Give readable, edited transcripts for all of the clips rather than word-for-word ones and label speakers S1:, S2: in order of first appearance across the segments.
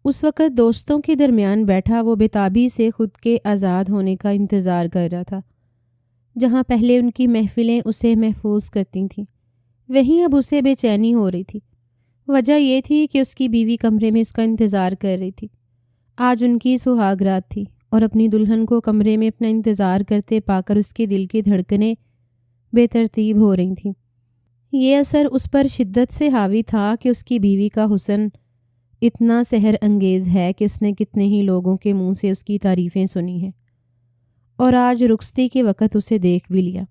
S1: اس وقت دوستوں کے درمیان بیٹھا وہ بےتابی سے خود کے آزاد ہونے کا انتظار کر رہا تھا۔ جہاں پہلے ان کی محفلیں اسے محفوظ کرتی تھیں، وہیں اب اسے بے چینی ہو رہی تھی۔ وجہ یہ تھی کہ اس کی بیوی کمرے میں اس کا انتظار کر رہی تھی۔ آج ان کی سہاگ رات تھی اور اپنی دلہن کو کمرے میں اپنا انتظار کرتے پا کر اس کے دل کی دھڑکنیں بے ترتیب ہو رہی تھیں۔ یہ اثر اس پر شدت سے حاوی تھا کہ اس کی بیوی کا حسن اتنا سحر انگیز ہے کہ اس نے کتنے ہی لوگوں کے منہ سے اس کی تعریفیں سنی ہیں، اور آج رخصتی کے وقت اسے دیکھ بھی لیا۔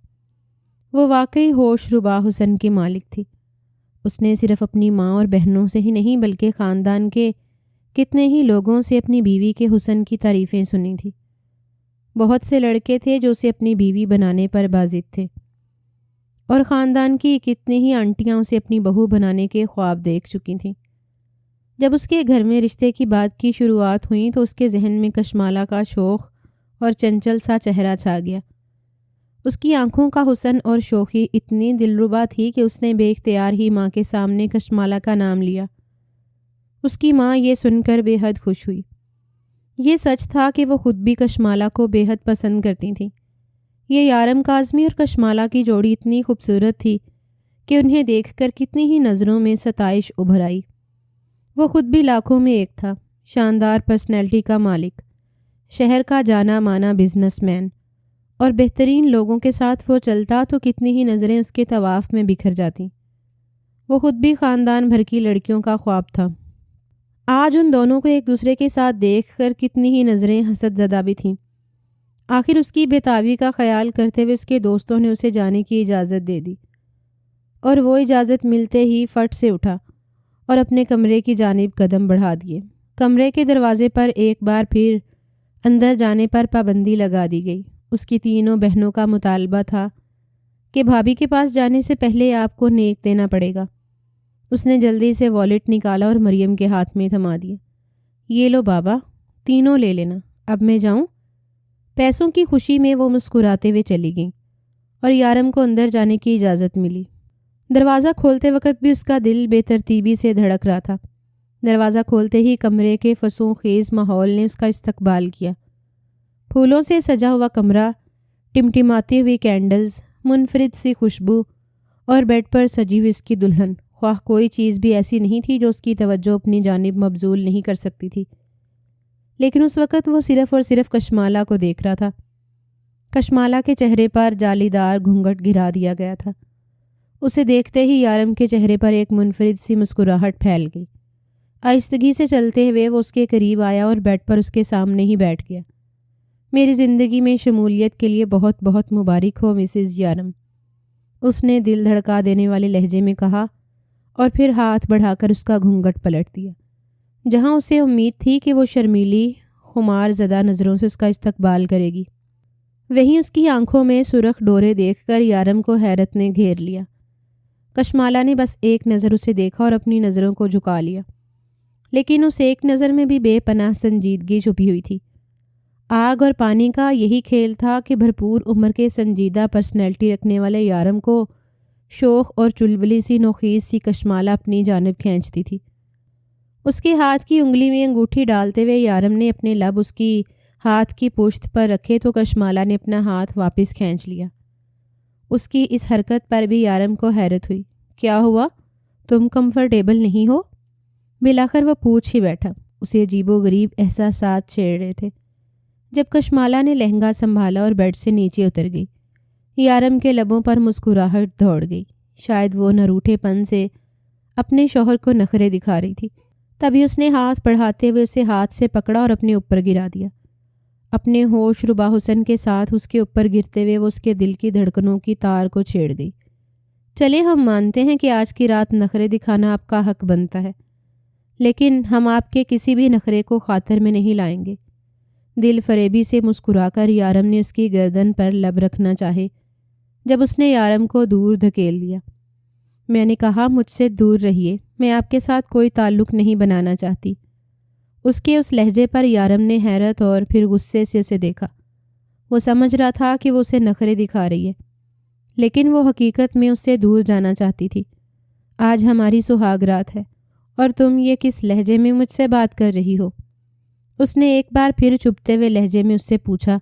S1: وہ واقعی ہوش ربا حسن کی مالک تھی۔ اس نے صرف اپنی ماں اور بہنوں سے ہی نہیں بلکہ خاندان کے کتنے ہی لوگوں سے اپنی بیوی کے حسن کی تعریفیں سنی تھی۔ بہت سے لڑکے تھے جو اسے اپنی بیوی بنانے پر بازد تھے، اور خاندان کی کتنی ہی آنٹیاں اسے اپنی بہو بنانے کے خواب دیکھ چکی تھیں۔ جب اس کے گھر میں رشتے کی بات کی شروعات ہوئی تو اس کے ذہن میں کشمالہ کا شوخ اور چنچل سا چہرہ چھا گیا۔ اس کی آنکھوں کا حسن اور شوخی اتنی دلربا تھی کہ اس نے بے اختیار ہی ماں کے سامنے کشمالہ کا نام لیا۔ اس کی ماں یہ سن کر بے حد خوش ہوئی۔ یہ سچ تھا کہ وہ خود بھی کشمالہ کو بے حد پسند کرتی تھیں۔ یہ یارم کاظمی اور کشمالہ کی جوڑی اتنی خوبصورت تھی کہ انہیں دیکھ کر کتنی ہی نظروں میں ستائش ابھر آئی۔ وہ خود بھی لاکھوں میں ایک تھا، شاندار پرسنالٹی کا مالک، شہر کا جانا مانا بزنس مین، اور بہترین لوگوں کے ساتھ وہ چلتا تو کتنی ہی نظریں اس کے طواف میں بکھر جاتی۔ وہ خود بھی خاندان بھر کی لڑکیوں کا خواب تھا۔ آج ان دونوں کو ایک دوسرے کے ساتھ دیکھ کر کتنی ہی نظریں حسد زدہ بھی تھیں۔ آخر اس کی بےتابی کا خیال کرتے ہوئے اس کے دوستوں نے اسے جانے کی اجازت دے دی، اور وہ اجازت ملتے ہی فٹ سے اٹھا اور اپنے کمرے کی جانب قدم بڑھا دیے۔ کمرے کے دروازے پر ایک بار پھر اندر جانے پر پابندی لگا دی گئی۔ اس کی تینوں بہنوں کا مطالبہ تھا کہ بھابھی کے پاس جانے سے پہلے آپ کو نیک دینا پڑے گا۔ اس نے جلدی سے والیٹ نکالا اور مریم کے ہاتھ میں تھما دیا۔ یہ لو بابا، تینوں لے لینا، اب میں جاؤں؟ پیسوں کی خوشی میں وہ مسکراتے ہوئے چلی گئیں اور یارم کو اندر جانے کی اجازت ملی۔ دروازہ کھولتے وقت بھی اس کا دل بے ترتیبی سے دھڑک رہا تھا۔ دروازہ کھولتے ہی کمرے کے فسوں خیز ماحول نے اس کا استقبال کیا۔ پھولوں سے سجا ہوا کمرہ، ٹمٹماتی ہوئی کینڈلز، منفرد سی خوشبو، اور بیڈ پر سجی ہوئی اس کی دلہن، خواہ کوئی چیز بھی ایسی نہیں تھی جو اس کی توجہ اپنی جانب مبذول نہیں کر سکتی تھی۔ لیکن اس وقت وہ صرف اور صرف کشمالہ کو دیکھ رہا تھا۔ کشمالہ کے چہرے پر جالی دار گھونگھٹ گرا دیا گیا تھا۔ اسے دیکھتے ہی یارم کے چہرے پر ایک منفرد سی مسکراہٹ پھیل گئی۔ آہستگی سے چلتے ہوئے وہ اس کے قریب آیا اور بیڈ پر اس کے سامنے ہی بیٹھ گیا۔ میری زندگی میں شمولیت کے لیے بہت بہت مبارک ہو مسز یارم، اس نے دل دھڑکا دینے والے لہجے میں کہا، اور پھر ہاتھ بڑھا کر اس کا گھونگھٹ پلٹ دیا۔ جہاں اسے امید تھی کہ وہ شرمیلی خمار زدہ نظروں سے اس کا استقبال کرے گی، وہیں اس کی آنکھوں میں سرخ ڈورے دیکھ کر یارم کو حیرت نے گھیر لیا۔ کشمالہ نے بس ایک نظر اسے دیکھا اور اپنی نظروں کو جھکا لیا، لیکن اس ایک نظر میں بھی بے پناہ سنجیدگی چھپی ہوئی تھی۔ آگ اور پانی کا یہی کھیل تھا کہ بھرپور عمر کے سنجیدہ پرسنالٹی رکھنے والے یارم کو شوخ اور چلبلی سی نوخیز سی کشمالہ اپنی جانب کھینچتی تھی۔ اس کے ہاتھ کی انگلی میں انگوٹھی ڈالتے ہوئے یارم نے اپنے لب اس کی ہاتھ کی پشت پر رکھے تو کشمالہ نے اپنا ہاتھ واپس کھینچ لیا۔ اس کی اس حرکت پر بھی یارم کو حیرت ہوئی۔ کیا ہوا؟ تم کمفرٹیبل نہیں ہو؟ بالآخر وہ پوچھ ہی بیٹھا۔ اسے عجیب و غریب احساسات چھیڑ رہے تھے۔ جب کشمالہ نے لہنگا سنبھالا اور بیڈ سے نیچے اتر گئی، یارم کے لبوں پر مسکراہٹ دوڑ گئی۔ شاید وہ نروٹھے پن سے اپنے شوہر کو نخرے دکھا رہی تھی۔ تبھی اس نے ہاتھ بڑھاتے ہوئے اسے ہاتھ سے پکڑا اور اپنے اوپر گرا دیا۔ اپنے ہوش ربا حسن کے ساتھ اس کے اوپر گرتے ہوئے وہ اس کے دل کی دھڑکنوں کی تار کو چھیڑ گئی۔ چلے ہم مانتے ہیں کہ آج کی رات نخرے دکھانا آپ کا حق بنتا ہے، لیکن ہم آپ کے کسی بھی نخرے کو خاطر میں نہیں لائیں گے۔ دل فریبی سے مسکرا کر یارم نے اس کی گردن پر لب رکھنا چاہے جب اس نے یارم کو دور دھکیل دیا۔ میں نے کہا مجھ سے دور رہیے، میں آپ کے ساتھ کوئی تعلق نہیں بنانا چاہتی۔ اس کے اس لہجے پر یارم نے حیرت اور پھر غصے سے اسے دیکھا۔ وہ سمجھ رہا تھا کہ وہ اسے نخرے دکھا رہی ہے، لیکن وہ حقیقت میں اس سے دور جانا چاہتی تھی۔ آج ہماری سہاگ رات ہے اور تم یہ کس لہجے میں مجھ سے بات کر رہی ہو؟ اس نے ایک بار پھر چبھتے ہوئے لہجے میں اس سے پوچھا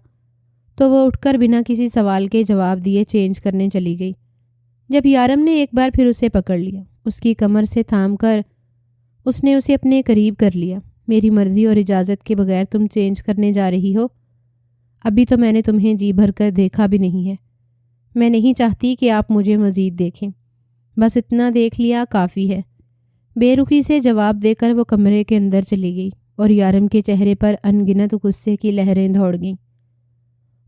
S1: تو وہ اٹھ کر بنا کسی سوال کے جواب دیے چینج کرنے چلی گئی۔ جب یارم نے ایک بار پھر اسے پکڑ لیا، اس کی کمر سے تھام کر اس نے اسے اپنے قریب کر لیا۔ میری مرضی اور اجازت کے بغیر تم چینج کرنے جا رہی ہو؟ ابھی تو میں نے تمہیں جی بھر کر دیکھا بھی نہیں ہے۔ میں نہیں چاہتی کہ آپ مجھے مزید دیکھیں، بس اتنا دیکھ لیا کافی ہے۔ بے رخی سے جواب دے کر وہ کمرے کے اندر چلی گئی اور یارم کے چہرے پر ان گنت غصے کی لہریں دوڑ گئیں۔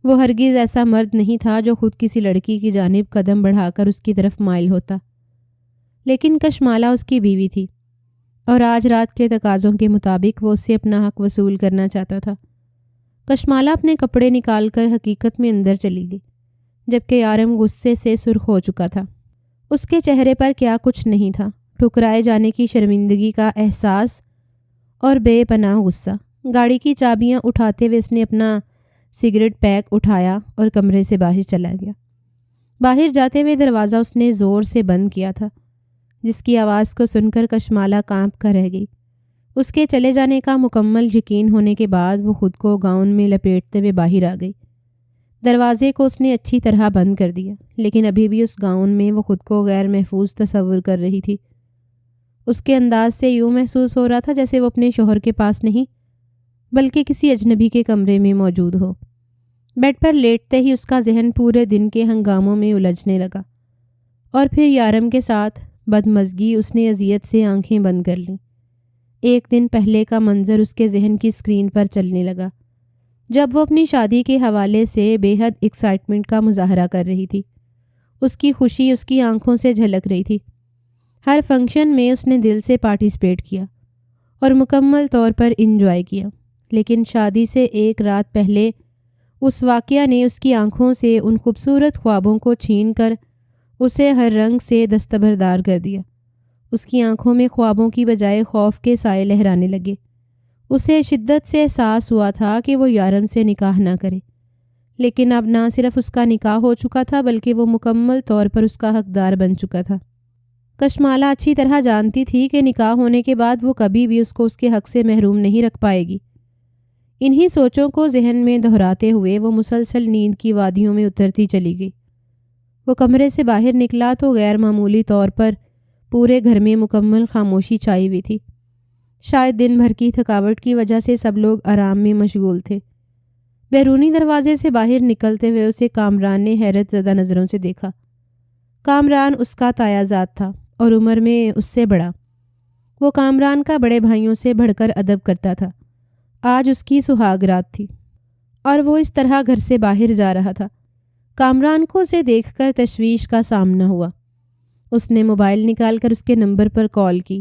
S1: وہ ہرگز ایسا مرد نہیں تھا جو خود کسی لڑکی کی جانب قدم بڑھا کر اس کی طرف مائل ہوتا، لیکن کشمالہ اس کی بیوی تھی اور آج رات کے تقاضوں کے مطابق وہ اس سے اپنا حق وصول کرنا چاہتا تھا۔ کشمالہ اپنے کپڑے نکال کر حقیقت میں اندر چلی گئی، جبکہ یارم غصے سے سرخ ہو چکا تھا۔ اس کے چہرے پر کیا کچھ نہیں تھا، ٹھکرائے جانے کی شرمندگی کا احساس اور بے پناہ غصہ۔ گاڑی کی چابیاں اٹھاتے ہوئے اس نے اپنا سگریٹ پیک اٹھایا اور کمرے سے باہر چلا گیا۔ باہر جاتے ہوئے دروازہ اس نے زور سے بند کیا تھا، جس کی آواز کو سن کر کشمالہ کانپ کر رہ گئی۔ اس کے چلے جانے کا مکمل یقین ہونے کے بعد وہ خود کو گاؤن میں لپیٹتے ہوئے باہر آ گئی۔ دروازے کو اس نے اچھی طرح بند کر دیا، لیکن ابھی بھی اس گاؤن میں وہ خود کو غیر محفوظ تصور کر رہی تھی۔ اس کے انداز سے یوں محسوس ہو رہا تھا جیسے وہ اپنے شوہر کے پاس نہیں بلکہ کسی اجنبی کے کمرے میں موجود ہو۔ بیڈ پر لیٹتے ہی اس کا ذہن پورے دن کے ہنگاموں میں الجھنے لگا، اور پھر یارم کے ساتھ بدمزگی اس نے اذیت سے آنکھیں بند کر لیں۔ ایک دن پہلے کا منظر اس کے ذہن کی اسکرین پر چلنے لگا، جب وہ اپنی شادی کے حوالے سے بے حد ایکسائٹمنٹ کا مظاہرہ کر رہی تھی۔ اس کی خوشی اس کی آنکھوں سے جھلک رہی تھی۔ ہر فنکشن میں اس نے دل سے پارٹیسپیٹ کیا اور مکمل طور پر انجوائے کیا، لیکن شادی سے ایک رات پہلے اس واقعہ نے اس کی آنکھوں سے ان خوبصورت خوابوں کو چھین کر اسے ہر رنگ سے دستبردار کر دیا۔ اس کی آنکھوں میں خوابوں کی بجائے خوف کے سائے لہرانے لگے۔ اسے شدت سے احساس ہوا تھا کہ وہ یارم سے نکاح نہ کرے، لیکن اب نہ صرف اس کا نکاح ہو چکا تھا بلکہ وہ مکمل طور پر اس کا حقدار بن چکا تھا۔ کشمالہ اچھی طرح جانتی تھی کہ نکاح ہونے کے بعد وہ کبھی بھی اس کو اس کے حق سے محروم نہیں رکھ پائے گی۔ انہی سوچوں کو ذہن میں دہراتے ہوئے وہ مسلسل نیند کی وادیوں میں اترتی چلی گئی۔ وہ کمرے سے باہر نکلا تو غیر معمولی طور پر پورے گھر میں مکمل خاموشی چھائی ہوئی تھی۔ شاید دن بھر کی تھکاوٹ کی وجہ سے سب لوگ آرام میں مشغول تھے۔ بیرونی دروازے سے باہر نکلتے ہوئے اسے کامران نے حیرت زدہ نظروں سے دیکھا۔ کامران اس کا تایا زاد تھا اور عمر میں اس سے بڑا۔ وہ کامران کا بڑے بھائیوں سے بڑھ کر ادب کرتا تھا۔ آج اس کی سہاگ رات تھی اور وہ اس طرح گھر سے باہر جا رہا تھا۔ کامران کو اسے دیکھ کر تشویش کا سامنا ہوا۔ اس نے موبائل نکال کر اس کے نمبر پر کال کی،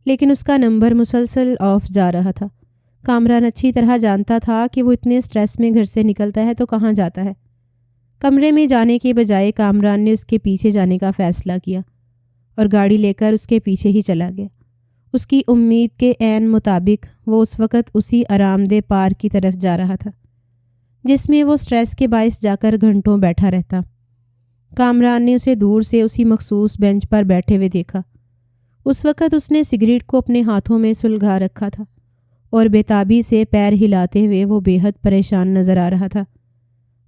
S1: لیکن اس کا نمبر مسلسل آف جا رہا تھا۔ کامران اچھی طرح جانتا تھا کہ وہ اتنے سٹریس میں گھر سے نکلتا ہے تو کہاں جاتا ہے۔ کمرے میں جانے کے بجائے کامران نے اس کے پیچھے جانے کا فیصلہ کیا اور گاڑی لے کر اس کے پیچھے ہی چلا گیا۔ اس کی امید کے عین مطابق وہ اس وقت اسی آرام دہ پارک کی طرف جا رہا تھا جس میں وہ سٹریس کے باعث جا کر گھنٹوں بیٹھا رہتا۔ کامران نے اسے دور سے اسی مخصوص بینچ پر بیٹھے ہوئے دیکھا۔ اس وقت اس نے سگریٹ کو اپنے ہاتھوں میں سلگھا رکھا تھا اور بےتابی سے پیر ہلاتے ہوئے وہ بے حد پریشان نظر آ رہا تھا۔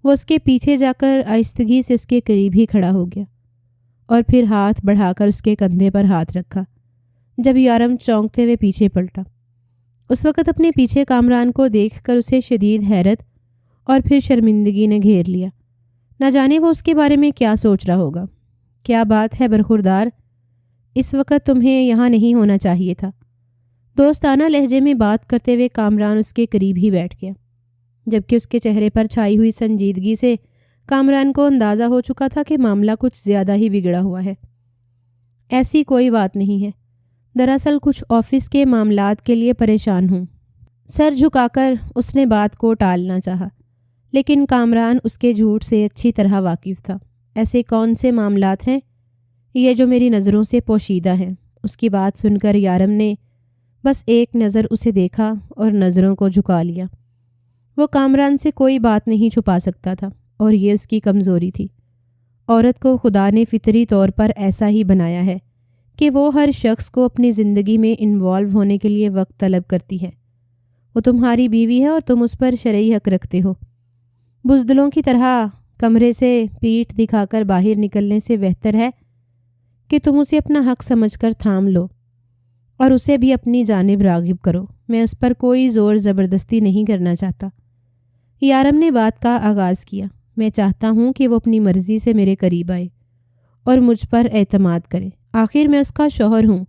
S1: وہ اس کے پیچھے جا کر آہستگی سے اس کے قریب ہی کھڑا ہو گیا اور پھر ہاتھ بڑھا کر اس کے کندھے پر ہاتھ رکھا۔ جب یارم چونکتے ہوئے پیچھے پلٹا، اس وقت اپنے پیچھے کامران کو دیکھ کر اسے شدید حیرت اور پھر شرمندگی نے گھیر لیا۔ نہ جانے وہ اس کے بارے میں کیا سوچ رہا ہوگا۔ کیا بات ہے برخوردار، اس وقت تمہیں یہاں نہیں ہونا چاہیے تھا۔ دوستانہ لہجے میں بات کرتے ہوئے کامران اس کے قریب ہی بیٹھ گیا، جبکہ اس کے چہرے پر چھائی ہوئی سنجیدگی سے کامران کو اندازہ ہو چکا تھا کہ معاملہ کچھ زیادہ ہی بگڑا ہوا ہے۔ ایسی کوئی بات نہیں ہے، دراصل کچھ آفس کے معاملات کے لیے پریشان ہوں۔ سر جھکا کر اس نے بات کو ٹالنا چاہا، لیکن کامران اس کے جھوٹ سے اچھی طرح واقف تھا۔ ایسے کون سے معاملات ہیں یہ جو میری نظروں سے پوشیدہ ہیں؟ اس کی بات سن کر یارم نے بس ایک نظر اسے دیکھا اور نظروں کو جھکا لیا۔ وہ کامران سے کوئی بات نہیں چھپا سکتا تھا اور یہ اس کی کمزوری تھی۔ عورت کو خدا نے فطری طور پر ایسا ہی بنایا ہے کہ وہ ہر شخص کو اپنی زندگی میں انوالو ہونے کے لیے وقت طلب کرتی ہے۔ وہ تمہاری بیوی ہے اور تم اس پر شرعی حق رکھتے ہو۔ بزدلوں کی طرح کمرے سے پیٹھ دکھا کر باہر نکلنے سے بہتر ہے کہ تم اسے اپنا حق سمجھ کر تھام لو اور اسے بھی اپنی جانب راغب کرو۔ میں اس پر کوئی زور زبردستی نہیں کرنا چاہتا۔ یارم نے بات کا آغاز کیا۔ میں چاہتا ہوں کہ وہ اپنی مرضی سے میرے قریب آئے اور مجھ پر اعتماد کرے۔ آخر میں اس کا شوہر ہوں۔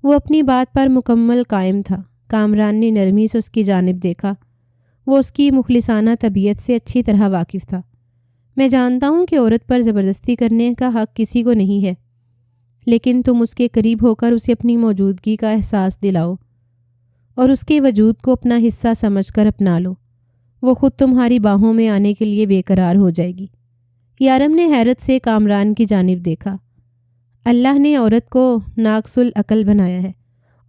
S1: وہ اپنی بات پر مکمل قائم تھا۔ کامران نے نرمی سے اس کی جانب دیکھا۔ وہ اس کی مخلصانہ طبیعت سے اچھی طرح واقف تھا۔ میں جانتا ہوں کہ عورت پر زبردستی کرنے کا حق کسی کو نہیں ہے، لیکن تم اس کے قریب ہو کر اسے اپنی موجودگی کا احساس دلاؤ اور اس کے وجود کو اپنا حصہ سمجھ کر اپنا لو۔ وہ خود تمہاری باہوں میں آنے کے لیے بے قرار ہو جائے گی۔ یارم نے حیرت سے کامران کی جانب دیکھا۔ اللہ نے عورت کو ناقص العقل بنایا ہے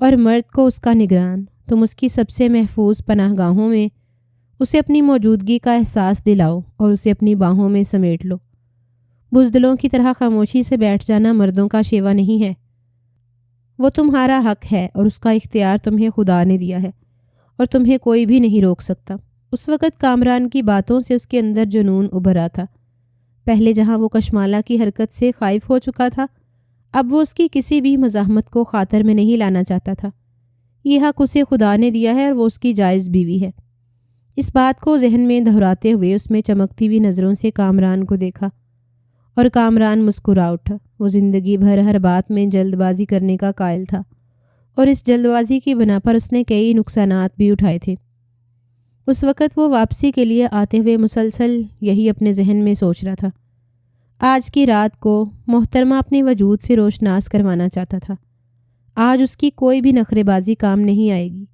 S1: اور مرد کو اس کا نگران۔ تم اس کی سب سے محفوظ پناہ گاہوں میں اسے اپنی موجودگی کا احساس دلاؤ اور اسے اپنی باہوں میں سمیٹ لو۔ بزدلوں کی طرح خاموشی سے بیٹھ جانا مردوں کا شیوا نہیں ہے۔ وہ تمہارا حق ہے اور اس کا اختیار تمہیں خدا نے دیا ہے اور تمہیں کوئی بھی نہیں روک سکتا۔ اس وقت کامران کی باتوں سے اس کے اندر جنون ابھرا تھا۔ پہلے جہاں وہ کشمالہ کی حرکت سے خائف ہو چکا تھا، اب وہ اس کی کسی بھی مزاحمت کو خاطر میں نہیں لانا چاہتا تھا۔ یہ حق اسے خدا نے دیا ہے اور وہ اس کی جائز بیوی ہے۔ اس بات کو ذہن میں دہراتے ہوئے اس میں چمکتی ہوئی نظروں سے کامران کو دیکھا اور کامران مسکرا اٹھا۔ وہ زندگی بھر ہر بات میں جلد بازی کرنے کا قائل تھا اور اس جلد بازی کی بنا پر اس نے کئی نقصانات بھی اٹھائے تھے۔ اس وقت وہ واپسی کے لیے آتے ہوئے مسلسل یہی اپنے ذہن میں سوچ رہا تھا۔ آج کی رات کو محترمہ اپنے وجود سے روشناس کروانا چاہتا تھا۔ آج اس کی کوئی بھی نخرے بازی کام نہیں آئے گی۔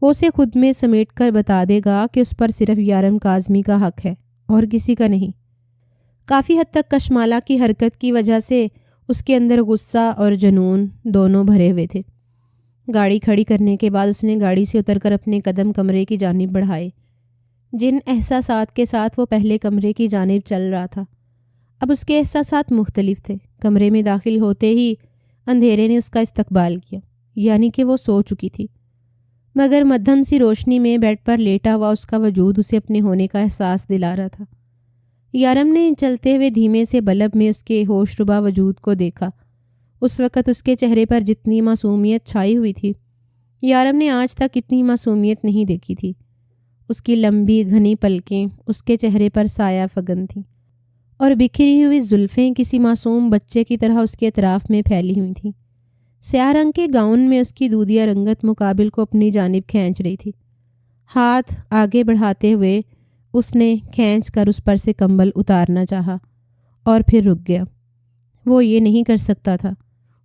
S1: وہ اسے خود میں سمیٹ کر بتا دے گا کہ اس پر صرف یارم کاظمی کا حق ہے اور کسی کا نہیں۔ کافی حد تک کشمالہ کی حرکت کی وجہ سے اس کے اندر غصہ اور جنون دونوں بھرے ہوئے تھے۔ گاڑی کھڑی کرنے کے بعد اس نے گاڑی سے اتر کر اپنے قدم کمرے کی جانب بڑھائے۔ جن احساسات کے ساتھ وہ پہلے کمرے کی جانب چل رہا تھا، اب اس کے احساسات مختلف تھے۔ کمرے میں داخل ہوتے ہی اندھیرے نے اس کا استقبال کیا، یعنی کہ وہ سو چکی تھی، مگر مدھم سی روشنی میں بیڈ پر لیٹا ہوا اس کا وجود اسے اپنے ہونے کا احساس دلا رہا تھا۔ یارم نے چلتے ہوئے دھیمے سے بلب میں اس کے ہوش ربا وجود کو دیکھا۔ اس وقت اس کے چہرے پر جتنی معصومیت چھائی ہوئی تھی، یارم نے آج تک اتنی معصومیت نہیں دیکھی تھی۔ اس کی لمبی گھنی پلکیں اس کے چہرے پر سایہ فگن تھیں اور بکھری ہوئی زلفیں کسی معصوم بچے کی طرح اس کے اطراف میں پھیلی ہوئی تھیں۔ سیاہ رنگ کے گاؤن میں اس کی دودھیا رنگت مقابل کو اپنی جانب کھینچ رہی تھی۔ ہاتھ آگے بڑھاتے ہوئے اس نے کھینچ کر اس پر سے کمبل اتارنا چاہا اور پھر رک گیا۔ وہ یہ نہیں کر سکتا تھا۔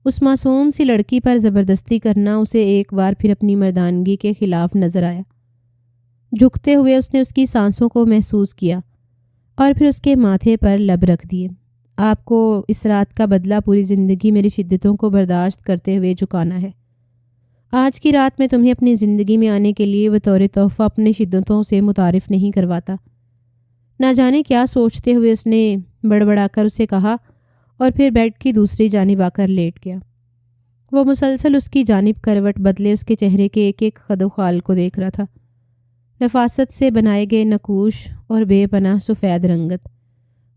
S1: اس معصوم سی لڑکی پر زبردستی کرنا اسے ایک بار پھر اپنی مردانگی کے خلاف نظر آیا۔ جھکتے ہوئے اس نے اس کی سانسوں کو محسوس کیا اور پھر اس کے ماتھے پر لب رکھ دیے۔ آپ کو اس رات کا بدلہ پوری زندگی میری شدتوں کو برداشت کرتے ہوئے چکانا ہے۔ آج کی رات میں تمہیں اپنی زندگی میں آنے کے لیے بطور تحفہ اپنی شدتوں سے متعارف نہیں کرواتا۔ نہ جانے کیا سوچتے ہوئے اس نے بڑبڑا کر اسے کہا اور پھر بیڈ کی دوسری جانب آ کر لیٹ گیا۔ وہ مسلسل اس کی جانب کروٹ بدلے اس کے چہرے کے ایک ایک خد و خال کو دیکھ رہا تھا۔ نفاست سے بنائے گئے نقوش اور بے پناہ سفید رنگت،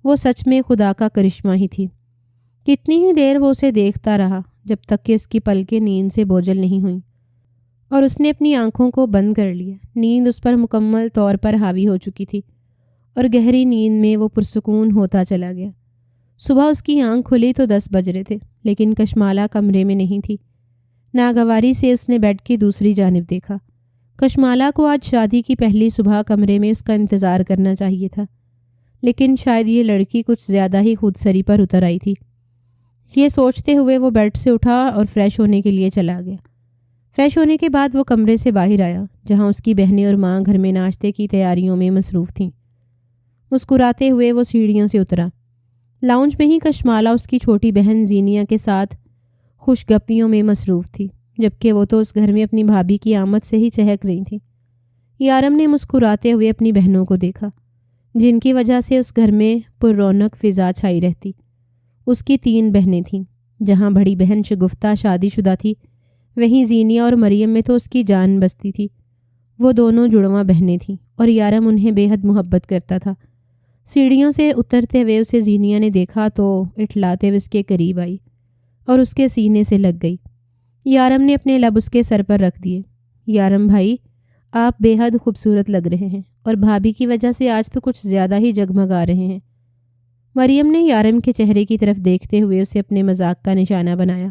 S1: وہ سچ میں خدا کا کرشمہ ہی تھی۔ کتنی ہی دیر وہ اسے دیکھتا رہا جب تک کہ اس کی پلکیں نیند سے بوجھل نہیں ہوئیں اور اس نے اپنی آنکھوں کو بند کر لیا۔ نیند اس پر مکمل طور پر حاوی ہو چکی تھی اور گہری نیند میں وہ پرسکون ہوتا چلا گیا۔ صبح اس کی آنکھ کھلی تو 10 بج رہے تھے، لیکن کشمالہ کمرے میں نہیں تھی۔ ناگواری سے اس نے بیڈ کی دوسری جانب دیکھا۔ کشمالہ کو آج شادی کی پہلی صبح کمرے میں اس کا انتظار کرنا چاہیے تھا، لیکن شاید یہ لڑکی کچھ زیادہ ہی خود سری پر اتر آئی تھی۔ یہ سوچتے ہوئے وہ بیڈ سے اٹھا اور فریش ہونے کے لیے چلا گیا۔ فریش ہونے کے بعد وہ کمرے سے باہر آیا، جہاں اس کی بہنیں اور ماں گھر میں ناشتے کی تیاریوں میں مصروف تھیں۔ مسکراتے ہوئے وہ سیڑھیوں سے اترا۔ لاؤنج میں ہی کشمالہ اس کی چھوٹی بہن زینیا کے ساتھ خوش گپیوں میں مصروف تھی، جبکہ وہ تو اس گھر میں اپنی بھابھی کی آمد سے ہی چہک رہی تھیں۔ یارم نے مسکراتے ہوئے اپنی بہنوں کو دیکھا، جن کی وجہ سے اس گھر میں پر رونق فضا چھائی رہتی۔ اس کی 3 بہنیں تھیں، جہاں بڑی بہن شگفتہ شادی شدہ تھی، وہیں زینیہ اور مریم میں تو اس کی جان بستی تھی۔ وہ دونوں جڑواں بہنیں تھیں اور یارم انہیں بے حد محبت کرتا تھا۔ سیڑھیوں سے اترتے ہوئے اسے زینیہ نے دیکھا تو اٹھلاتے ہوئے اس کے قریب آئی اور اس کے سینے سے لگ گئی۔ یارم نے اپنے لب اس کے سر پر رکھ دیے۔ یارم بھائی، آپ بے حد خوبصورت لگ رہے ہیں اور بھابھی کی وجہ سے آج تو کچھ زیادہ ہی جگمگا رہے ہیں۔ مریم نے یارم کے چہرے کی طرف دیکھتے ہوئے اسے اپنے مذاق کا نشانہ بنایا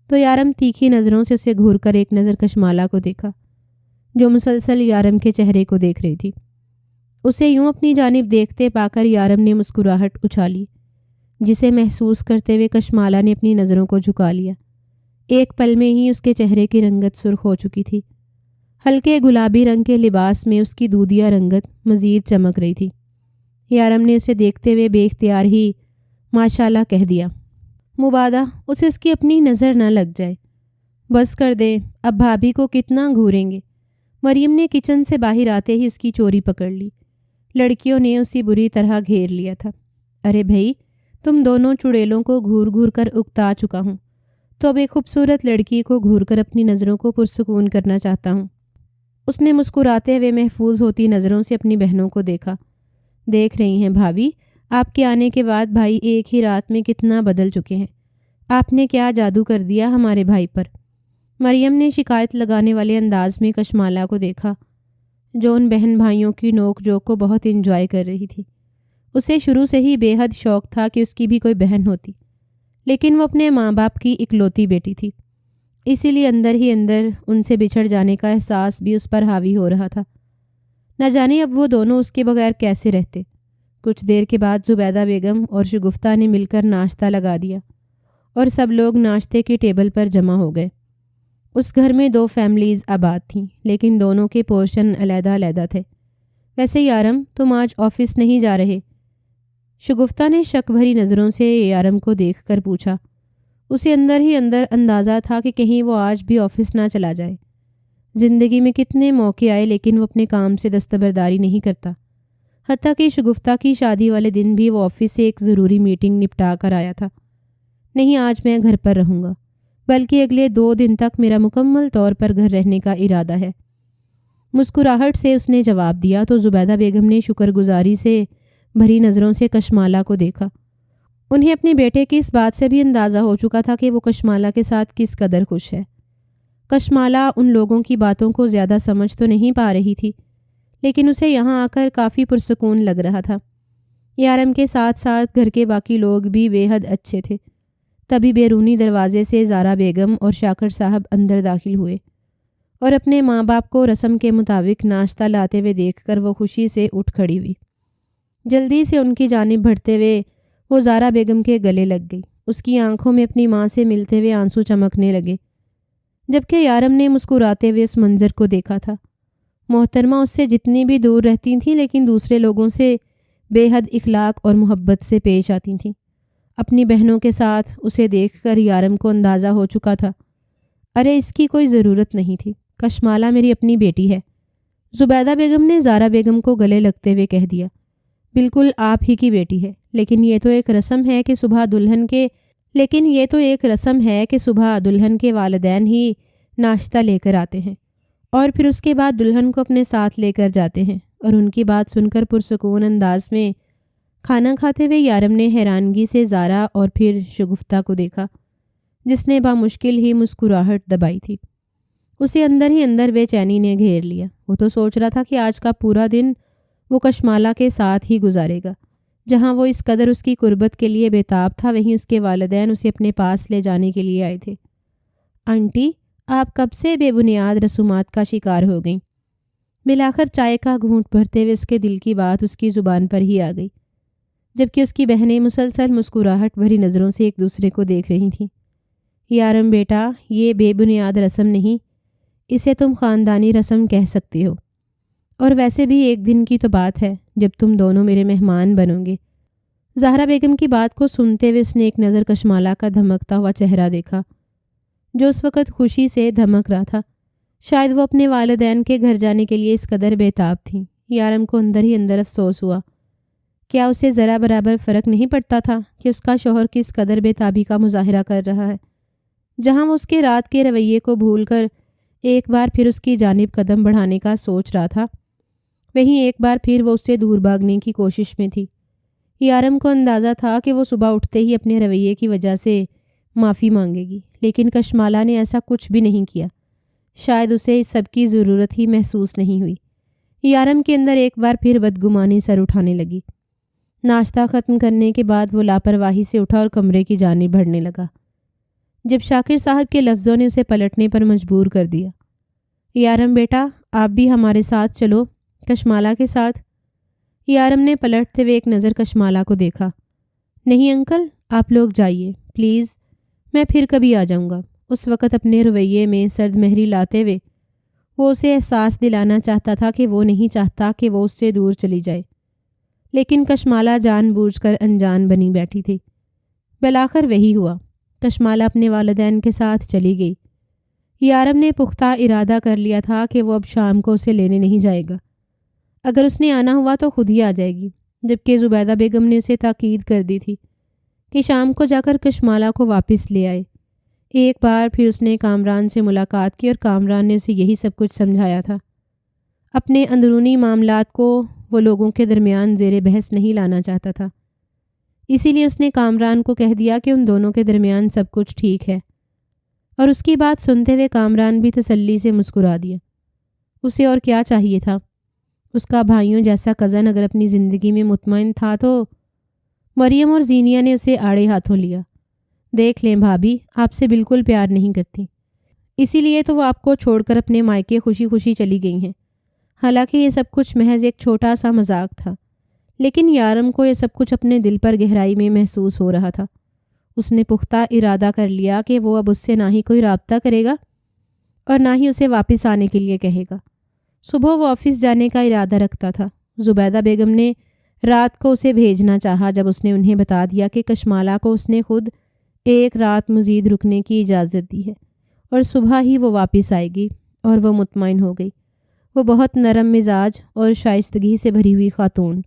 S1: تو یارم تیکھی نظروں سے اسے گھور کر ایک نظر کشمالہ کو دیکھا، جو مسلسل یارم کے چہرے کو دیکھ رہی تھی۔ اسے یوں اپنی جانب دیکھتے پا کر یارم نے مسکراہٹ اچھالی، جسے محسوس کرتے ہوئے کشمالہ نے اپنی نظروں کو جھکا لیا۔ ایک پل میں ہی اس کے چہرے کی رنگت سرخ ہو چکی تھی۔ ہلکے گلابی رنگ کے لباس میں اس کی دودیا رنگت مزید چمک رہی تھی۔ یارم نے اسے دیکھتے ہوئے بے اختیار ہی ماشاءاللہ کہہ دیا۔ مبادہ اسے اس کی اپنی نظر نہ لگ جائے۔ بس کر دیں، اب بھابھی کو کتنا گھوریں گے۔ مریم نے کچن سے باہر آتے ہی اس کی چوری پکڑ لی۔ لڑکیوں نے اسی بری طرح گھیر لیا تھا۔ ارے بھائی، تم دونوں چڑیلوں کو گھور گھور کر اکتا چکا ہوں، تو اب ایک خوبصورت لڑکی کو گھور کر اپنی نظروں کو پرسکون کرنا چاہتا ہوں۔ اس نے مسکراتے ہوئے محفوظ ہوتی نظروں سے اپنی بہنوں کو دیکھا۔ دیکھ رہی ہیں بھابھی، آپ کے آنے کے بعد بھائی ایک ہی رات میں کتنا بدل چکے ہیں۔ آپ نے کیا جادو کر دیا ہمارے بھائی پر۔ مریم نے شکایت لگانے والے انداز میں کشمالہ کو دیکھا، جو ان بہن بھائیوں کی نوک جھوک کو بہت انجوائے کر رہی تھی۔ اسے شروع سے ہی بے حد شوق تھا کہ اس کی بھی کوئی بہن ہوتی، لیکن وہ اپنے ماں باپ کی اکلوتی بیٹی تھی، اسی لیے اندر ہی اندر ان سے بچھڑ جانے کا احساس بھی اس پر حاوی ہو رہا تھا۔ نہ جانے اب وہ دونوں اس کے بغیر کیسے رہتے۔ کچھ دیر کے بعد زبیدہ بیگم اور شگفتہ نے مل کر ناشتہ لگا دیا اور سب لوگ ناشتے کی ٹیبل پر جمع ہو گئے۔ اس گھر میں 2 فیملیز آباد تھیں، لیکن دونوں کے پورشن علیحدہ علیحدہ تھے۔ ویسے یارم، تم آج آفس نہیں جا رہے؟ شگفتہ نے شک بھری نظروں سے یارم کو دیکھ کر پوچھا۔ اسے اندر ہی اندر اندازہ تھا کہ کہیں وہ آج بھی آفس نہ چلا جائے۔ زندگی میں کتنے موقع آئے، لیکن وہ اپنے کام سے دستبرداری نہیں کرتا۔ حتیٰ کہ شگفتہ کی شادی والے دن بھی وہ آفس سے ایک ضروری میٹنگ نپٹا کر آیا تھا۔ نہیں، آج میں گھر پر رہوں گا، بلکہ اگلے 2 دن تک میرا مکمل طور پر گھر رہنے کا ارادہ ہے۔ مسکراہٹ سے اس نے جواب دیا تو زبیدہ بیگم نے شکر گزاری سے بھری نظروں سے کشمالہ کو دیکھا۔ انہیں اپنے بیٹے کی اس بات سے بھی اندازہ ہو چکا تھا کہ وہ کشمالہ کے ساتھ کس قدر خوش ہے۔ کشمالہ ان لوگوں کی باتوں کو زیادہ سمجھ تو نہیں پا رہی تھی، لیکن اسے یہاں آ کر کافی پرسکون لگ رہا تھا۔ یارم کے ساتھ ساتھ گھر کے باقی لوگ بھی بے حد اچھے تھے۔ تبھی بیرونی دروازے سے زارا بیگم اور شاکر صاحب اندر داخل ہوئے اور اپنے ماں باپ کو رسم کے مطابق ناشتہ لاتے ہوئے دیکھ کر وہ خوشی سے اٹھ کھڑی ہوئی۔ جلدی سے ان کی جانب بڑھتے ہوئے وہ زارا بیگم کے گلے لگ گئی۔ اس کی آنکھوں میں اپنی ماں سے ملتے ہوئے آنسو چمکنے لگے، جبکہ یارم نے مسکراتے ہوئے اس منظر کو دیکھا تھا۔ محترمہ اس سے جتنی بھی دور رہتی تھیں، لیکن دوسرے لوگوں سے بے حد اخلاق اور محبت سے پیش آتی تھیں۔ اپنی بہنوں کے ساتھ اسے دیکھ کر یارم کو اندازہ ہو چکا تھا، ارے اس کی کوئی ضرورت نہیں تھی، کشمالہ میری اپنی بیٹی ہے۔ زبیدہ بیگم نے زارا بیگم کو گلے لگتے ہوئے کہہ دیا، بالکل آپ ہی کی بیٹی ہے، لیکن یہ تو ایک رسم ہے کہ صبح دلہن کے والدین ہی ناشتہ لے کر آتے ہیں اور پھر اس کے بعد دلہن کو اپنے ساتھ لے کر جاتے ہیں۔ اور ان کی بات سن کر پرسکون انداز میں کھانا کھاتے ہوئے یارم نے حیرانگی سے زارا اور پھر شگفتہ کو دیکھا، جس نے بامشکل ہی مسکراہٹ دبائی تھی۔ اسے اندر ہی اندر بے چینی نے گھیر لیا۔ وہ تو سوچ رہا تھا کہ آج کا پورا دن وہ کشمالہ کے ساتھ ہی گزارے گا۔ جہاں وہ اس قدر اس کی قربت کے لیے بےتاب تھا، وہیں اس کے والدین اسے اپنے پاس لے جانے کے لیے آئے تھے۔ آنٹی، آپ کب سے بے بنیاد رسومات کا شکار ہو گئیں؟ بالآخر چائے کا گھونٹ بھرتے ہوئے اس کے دل کی بات اس کی زبان پر ہی آ گئی، جبکہ اس کی بہنیں مسلسل مسکراہٹ بھری نظروں سے ایک دوسرے کو دیکھ رہی تھیں۔ یارم بیٹا، یہ بے بنیاد رسم نہیں، اسے تم خاندانی رسم کہہ سکتی ہو، اور ویسے بھی ایک دن کی تو بات ہے جب تم دونوں میرے مہمان بنو گے۔ زہرا بیگم کی بات کو سنتے ہوئے اس نے ایک نظر کشمالہ کا دھمکتا ہوا چہرہ دیکھا، جو اس وقت خوشی سے دھمک رہا تھا۔ شاید وہ اپنے والدین کے گھر جانے کے لیے اس قدر بےتاب تھیں۔ یارم کو اندر ہی اندر افسوس ہوا کیا اسے ذرا برابر فرق نہیں پڑتا تھا کہ اس کا شوہر کس قدر بے تابی کا مظاہرہ کر رہا ہے؟ جہاں وہ اس کے رات کے رویے کو بھول کر ایک بار پھر اس کی جانب قدم بڑھانے کا سوچ رہا تھا، وہیں ایک بار پھر وہ اس سے دور بھاگنے کی کوشش میں تھی۔ یارم کو اندازہ تھا کہ وہ صبح اٹھتے ہی اپنے رویے کی وجہ سے معافی مانگے گی، لیکن کشمالہ نے ایسا کچھ بھی نہیں کیا۔ شاید اسے اس سب کی ضرورت ہی محسوس نہیں ہوئی۔ یارم کے اندر ایک بار پھر بدگمانی سر اٹھانے لگی۔ ناشتہ ختم کرنے کے بعد وہ لاپرواہی سے اٹھا اور کمرے کی جانب بڑھنے لگا، جب شاکر صاحب کے لفظوں نے اسے پلٹنے پر مجبور کر دیا۔ یارم بیٹا، آپ بھی ہمارے ساتھ چلو، کشمالہ کے ساتھ۔ یارم نے پلٹتے ہوئے ایک نظر کشمالہ کو دیکھا۔ نہیں انکل، آپ لوگ جائیے پلیز، میں پھر کبھی آ جاؤں گا۔ اس وقت اپنے رویے میں سرد مہری لاتے ہوئے وہ اسے احساس دلانا چاہتا تھا کہ وہ نہیں چاہتا کہ وہ اس سے دور چلی جائے، لیکن کشمالہ جان بوجھ کر انجان بنی بیٹھی تھی۔ بالآخر وہی ہوا، کشمالہ اپنے والدین کے ساتھ چلی گئی۔ یارم نے پختہ ارادہ کر لیا تھا کہ وہ اب شام کو اسے لینے نہیں جائے گا۔ اگر اس نے آنا ہوا تو خود ہی آ جائے گی، جبکہ زبیدہ بیگم نے اسے تاکید کر دی تھی کہ شام کو جا کر کشمالہ کو واپس لے آئے۔ ایک بار پھر اس نے کامران سے ملاقات کی اور کامران نے اسے یہی سب کچھ سمجھایا تھا۔ اپنے اندرونی معاملات کو وہ لوگوں کے درمیان زیر بحث نہیں لانا چاہتا تھا، اسی لیے اس نے کامران کو کہہ دیا کہ ان دونوں کے درمیان سب کچھ ٹھیک ہے، اور اس کی بات سنتے ہوئے کامران بھی تسلی سے مسکرا دیا۔ اسے اور کیا چاہیے تھا؟ اس کا بھائیوں جیسا کزن اگر اپنی زندگی میں مطمئن تھا تو مریم اور زینیا نے اسے آڑے ہاتھوں لیا۔ دیکھ لیں بھابھی، آپ سے بالکل پیار نہیں کرتی، اسی لیے تو وہ آپ کو چھوڑ کر اپنے مائکے خوشی خوشی چلی گئی ہیں۔ حالانکہ یہ سب کچھ محض ایک چھوٹا سا مذاق تھا، لیکن یارم کو یہ سب کچھ اپنے دل پر گہرائی میں محسوس ہو رہا تھا۔ اس نے پختہ ارادہ کر لیا کہ وہ اب اس سے نہ ہی کوئی رابطہ کرے گا اور نہ ہی اسے واپس آنے کے لیے کہے گا۔ صبح وہ آفس جانے کا ارادہ رکھتا تھا۔ زبیدہ بیگم نے رات کو اسے بھیجنا چاہا جب اس نے انہیں بتا دیا کہ کشمالہ کو اس نے خود ایک رات مزید رکنے کی اجازت دی ہے اور صبح ہی وہ واپس آئے گی، اور وہ مطمئن ہو گئی۔ وہ بہت نرم مزاج اور شائستگی سے بھری ہوئی خاتون،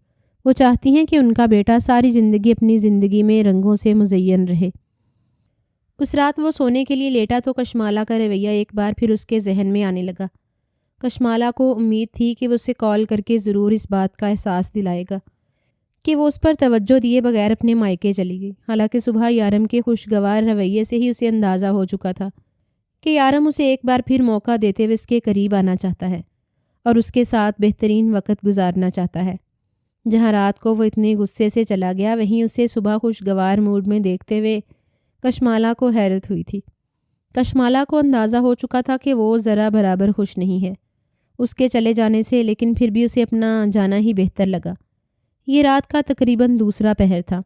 S1: وہ چاہتی ہیں کہ ان کا بیٹا ساری زندگی اپنی زندگی میں رنگوں سے مزین رہے۔ اس رات وہ سونے کے لیے لیٹا تو کشمالہ کا رویہ ایک بار پھر اس کے ذہن میں آنے لگا۔ کشمالہ کو امید تھی کہ وہ اسے کال کر کے ضرور اس بات کا احساس دلائے گا کہ وہ اس پر توجہ دیے بغیر اپنے مائکے چلی گئی۔ حالانکہ صبح یارم کے خوشگوار رویے سے ہی اسے اندازہ ہو چکا تھا کہ یارم اسے ایک بار پھر موقع دیتے ہوئے اس کے قریب آنا چاہتا ہے اور اس کے ساتھ بہترین وقت گزارنا چاہتا ہے۔ جہاں رات کو وہ اتنے غصے سے چلا گیا، وہیں اسے صبح خوشگوار موڈ میں دیکھتے ہوئے کشمالہ کو حیرت ہوئی تھی۔ کشمالہ کو اندازہ ہو چکا تھا کہ وہ ذرا برابر خوش نہیں ہے اس کے چلے جانے سے، لیکن پھر بھی اسے اپنا جانا ہی بہتر لگا۔ یہ رات کا تقریباً دوسرا پہر تھا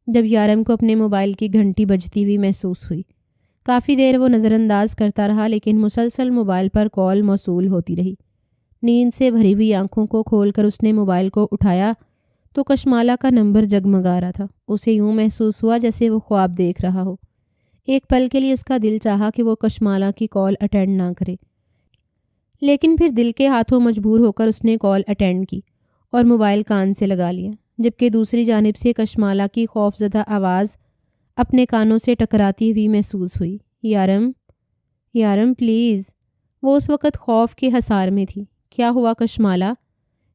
S1: جب یارم کو اپنے موبائل کی گھنٹی بجتی ہوئی محسوس ہوئی۔ کافی دیر وہ نظر انداز کرتا رہا، لیکن مسلسل موبائل پر کال موصول ہوتی رہی۔ نیند سے بھری ہوئی آنکھوں کو کھول کر اس نے موبائل کو اٹھایا تو کشمالہ کا نمبر جگمگا رہا تھا۔ اسے یوں محسوس ہوا جیسے وہ خواب دیکھ رہا ہو۔ ایک پل کے لیے اس کا دل چاہا کہ وہ کشمالہ کی کال اٹینڈ نہ کرے، لیکن پھر دل کے ہاتھوں مجبور ہو کر اس نے کال اٹینڈ کی اور موبائل کان سے لگا لیا، جبکہ دوسری جانب سے کشمالہ کی خوفزدہ آواز اپنے کانوں سے ٹکراتی ہوئی محسوس ہوئی۔ یارم، یارم پلیز۔ وہ اس وقت خوف کے حصار میں تھی۔ کیا ہوا کشمالہ؟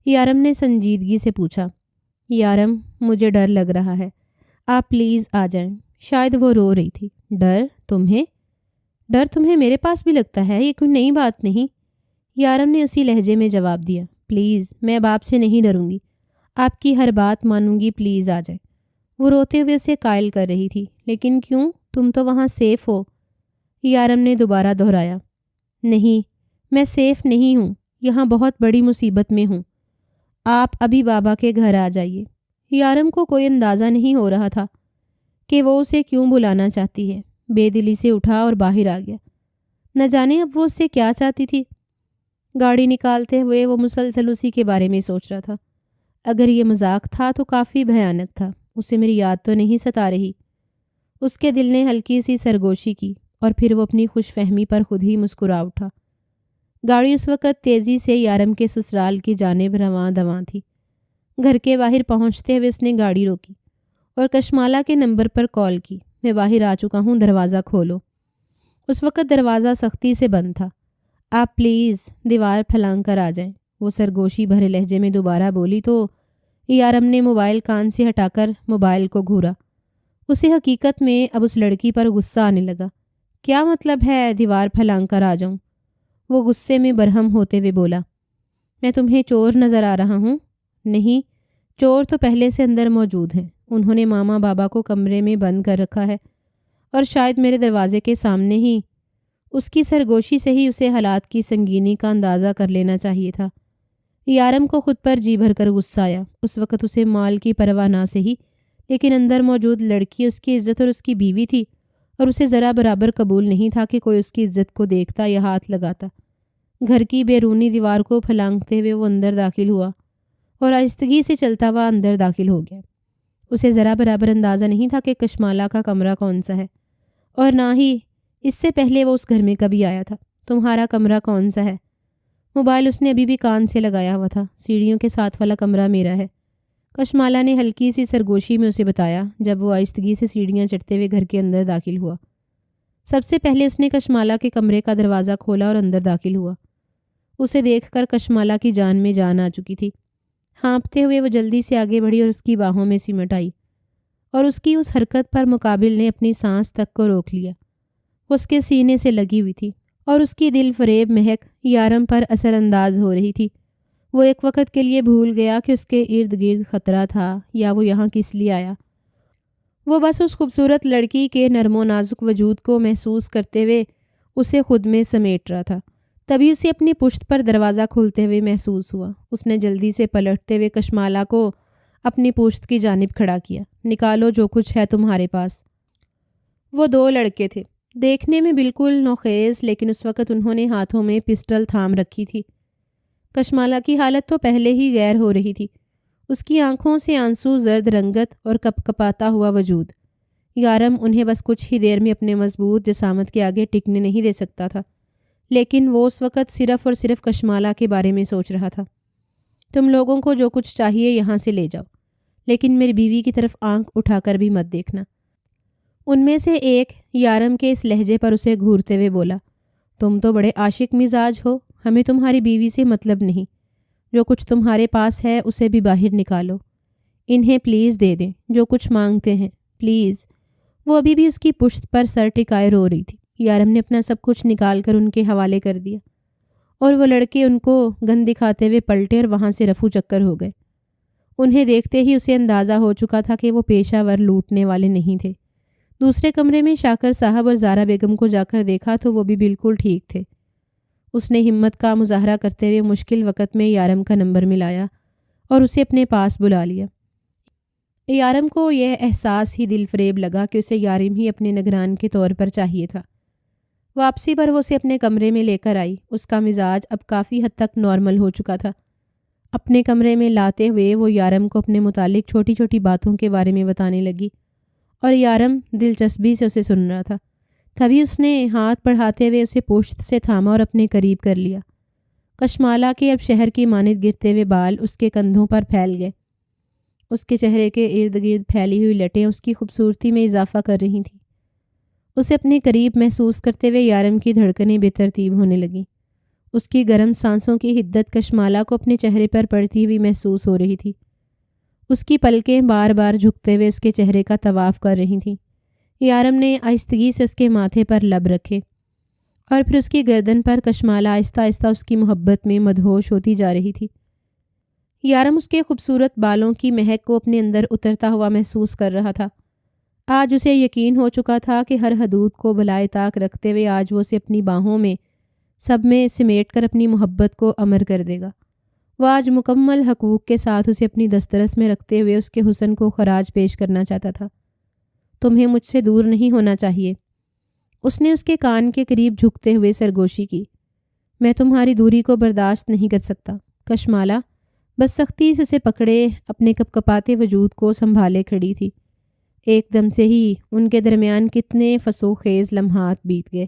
S1: یارم نے سنجیدگی سے پوچھا۔ یارم، مجھے ڈر لگ رہا ہے، آپ پلیز آ جائیں۔ شاید وہ رو رہی تھی۔ ڈر؟ تمہیں؟ ڈر تمہیں میرے پاس بھی لگتا ہے؟ یہ کوئی نئی بات نہیں۔ یارم نے اسی لہجے میں جواب دیا۔ پلیز، میں اب آپ سے نہیں ڈروں گی، آپ کی ہر بات مانوں گی، پلیز آ جائیں۔ وہ روتے ہوئے اسے قائل کر رہی تھی۔ لیکن کیوں؟ تم تو وہاں سیف ہو۔ یارم نے دوبارہ دہرایا۔ نہیں، میں سیف نہیں ہوں، یہاں بہت بڑی مصیبت میں ہوں، آپ ابھی بابا کے گھر آ جائیے۔ یارم کو کوئی اندازہ نہیں ہو رہا تھا کہ وہ اسے کیوں بلانا چاہتی ہے۔ بے دلی سے اٹھا اور باہر آ گیا۔ نہ جانے اب وہ اس سے کیا چاہتی تھی۔ گاڑی نکالتے ہوئے وہ مسلسل اسی کے بارے میں سوچ رہا تھا۔ اگر یہ مذاق تھا تو کافی بھیانک تھا۔ اسے میری یاد تو نہیں ستا رہی؟ اس کے دل نے ہلکی سی سرگوشی کی اور پھر وہ اپنی خوش فہمی پر خود ہی مسکرا اٹھا۔ گاڑی اس وقت تیزی سے یارم کے سسرال کی جانب رواں دواں تھی۔ گھر کے باہر پہنچتے ہوئے اس نے گاڑی روکی اور کشمالہ کے نمبر پر کال کی۔ میں باہر آ چکا ہوں، دروازہ کھولو۔ اس وقت دروازہ سختی سے بند تھا۔ آپ پلیز دیوار پھلانگ کر آ جائیں، وہ سرگوشی بھرے لہجے میں دوبارہ بولی تو یارم نے موبائل کان سے ہٹا کر موبائل کو گھورا۔ اسے حقیقت میں اب اس لڑکی پر غصہ آنے لگا۔ کیا مطلب ہے دیوار پھلانگ کر آ جاؤں؟ وہ غصے میں برہم ہوتے ہوئے بولا۔ میں تمہیں چور نظر آ رہا ہوں؟ نہیں، چور تو پہلے سے اندر موجود ہیں۔ انہوں نے ماما بابا کو کمرے میں بند کر رکھا ہے اور شاید میرے دروازے کے سامنے ہی۔ اس کی سرگوشی سے ہی اسے حالات کی سنگینی کا اندازہ کر لینا چاہیے تھا۔ یارم کو خود پر جی بھر کر غصہ آیا۔ اس وقت اسے مال کی پرواہ نہ سے ہی، لیکن اندر موجود لڑکی اس کی عزت اور اس کی بیوی تھی، اور اسے ذرا برابر قبول نہیں تھا کہ کوئی اس کی عزت کو دیکھتا یا ہاتھ لگاتا۔ گھر کی بیرونی دیوار کو پھلانگتے ہوئے وہ اندر داخل ہوا اور آہستگی سے چلتا ہوا اندر داخل ہو گیا۔ اسے ذرا برابر اندازہ نہیں تھا کہ کشمالہ کا کمرہ کون سا ہے، اور نہ ہی اس سے پہلے وہ اس گھر میں کبھی آیا تھا۔ تمہارا کمرہ کون سا ہے؟ موبائل اس نے ابھی بھی کان سے لگایا ہوا تھا۔ سیڑھیوں کے ساتھ والا کمرہ میرا ہے، کشمالہ نے ہلکی سی سرگوشی میں اسے بتایا جب وہ آہستگی سے سیڑھیاں چڑھتے ہوئے گھر کے اندر داخل ہوا۔ سب سے پہلے اس نے کشمالہ کے کمرے کا دروازہ کھولا اور اندر داخل ہوا۔ اسے دیکھ کر کشمالہ کی جان میں جان آ چکی تھی۔ ہانپتے ہوئے وہ جلدی سے آگے بڑھی اور اس کی باہوں میں سمٹ آئی، اور اس کی اس حرکت پر مقابل نے اپنی سانس تک کو روک لیا۔ وہ اس کے سینے سے لگی ہوئی تھی اور اس کی دل فریب مہک یارم پر اثر انداز ہو رہی تھی۔ وہ ایک وقت کے لیے بھول گیا کہ اس کے ارد گرد خطرہ تھا یا وہ یہاں کس لیے آیا۔ وہ بس اس خوبصورت لڑکی کے نرم و نازک وجود کو محسوس کرتے ہوئے اسے خود میں سمیٹ رہا تھا۔ تبھی اسے اپنی پشت پر دروازہ کھلتے ہوئے محسوس ہوا۔ اس نے جلدی سے پلٹتے ہوئے کشمالہ کو اپنی پشت کی جانب کھڑا کیا۔ نکالو جو کچھ ہے تمہارے پاس۔ وہ دو لڑکے تھے، دیکھنے میں بالکل نوخیز، لیکن اس وقت انہوں نے ہاتھوں میں پسٹل تھام رکھی تھی۔ کشمالہ کی حالت تو پہلے ہی غیر ہو رہی تھی۔ اس کی آنکھوں سے آنسو، زرد رنگت اور کپ کپاتا ہوا وجود۔ یارم انہیں بس کچھ ہی دیر میں اپنے مضبوط جسامت کے آگے ٹکنے نہیں دے سکتا تھا، لیکن وہ اس وقت صرف اور صرف کشمالہ کے بارے میں سوچ رہا تھا۔ تم لوگوں کو جو کچھ چاہیے یہاں سے لے جاؤ، لیکن میری بیوی کی طرف آنکھ اٹھا کر بھی مت دیکھنا۔ ان میں سے ایک یارم کے اس لہجے پر اسے گھورتے ہوئے بولا، تم تو بڑے عاشق مزاج ہو، ہمیں تمہاری بیوی سے مطلب نہیں۔ جو کچھ تمہارے پاس ہے اسے بھی باہر نکالو، انہیں پلیز دے دیں جو کچھ مانگتے ہیں، پلیز۔ وہ ابھی بھی اس کی پشت پر سر ٹکائے رو رہی تھی۔ یارم نے اپنا سب کچھ نکال کر ان کے حوالے کر دیا، اور وہ لڑکے ان کو گن دکھاتے ہوئے پلٹے اور وہاں سے رفو چکر ہو گئے۔ انہیں دیکھتے ہی اسے اندازہ ہو چکا تھا کہ وہ پیشہ ور لوٹنے والے نہیں تھے۔ دوسرے کمرے میں شاکر صاحب اور زارا بیگم کو جا کر دیکھا تو وہ بھی بالکل ٹھیک تھے۔ اس نے ہمت کا مظاہرہ کرتے ہوئے مشکل وقت میں یارم کا نمبر ملایا اور اسے اپنے پاس بلا لیا۔ یارم کو یہ احساس ہی دل فریب لگا کہ اسے یارم ہی اپنے نگران کے طور پر چاہیے تھا۔ واپسی پر وہ اسے اپنے کمرے میں لے کر آئی۔ اس کا مزاج اب کافی حد تک نارمل ہو چکا تھا۔ اپنے کمرے میں لاتے ہوئے وہ یارم کو اپنے متعلق چھوٹی چھوٹی باتوں کے بارے میں بتانے لگی، اور یارم دلچسپی سے اسے سن رہا تھا۔ تبھی اس نے ہاتھ بڑھاتے ہوئے اسے پشت سے تھاما اور اپنے قریب کر لیا۔ کشمالہ کے اب شہر کی مانند گرتے ہوئے بال اس کے کندھوں پر پھیل گئے۔ اس کے چہرے کے ارد گرد پھیلی ہوئی لٹیں اس کی خوبصورتی میں اضافہ کر رہی تھیں۔ اسے اپنے قریب محسوس کرتے ہوئے یارم کی دھڑکنیں بے ترتیب ہونے لگیں۔ اس کی گرم سانسوں کی حدت کشمالہ کو اپنے چہرے پر پڑتی ہوئی محسوس ہو رہی تھی۔ اس کی پلکیں بار بار جھکتے ہوئے اس کے چہرے کا طواف کر رہی تھیں۔ یارم نے آہستگی سے اس کے ماتھے پر لب رکھے اور پھر اس کی گردن پر۔ کشمالہ آہستہ آہستہ اس کی محبت میں مدہوش ہوتی جا رہی تھی۔ یارم اس کے خوبصورت بالوں کی مہک کو اپنے اندر اترتا ہوا محسوس کر رہا تھا۔ آج اسے یقین ہو چکا تھا کہ ہر حدود کو بالائے طاق رکھتے ہوئے آج وہ اسے اپنی باہوں میں سب میں سمیٹ کر اپنی محبت کو امر کر دے گا۔ وہ آج مکمل حقوق کے ساتھ اسے اپنی دسترس میں رکھتے ہوئے اس کے حسن کو خراج پیش کرنا چاہتا تھا۔ تمہیں مجھ سے دور نہیں ہونا چاہیے، اس نے اس کے کان کے قریب جھکتے ہوئے سرگوشی کی۔ میں تمہاری دوری کو برداشت نہیں کر سکتا۔ کشمالہ بس سختی سے اسے پکڑے اپنے کپ کپاتے وجود کو سنبھالے کھڑی تھی۔ ایک دم سے ہی ان کے درمیان کتنے فسو خیز لمحات بیت گئے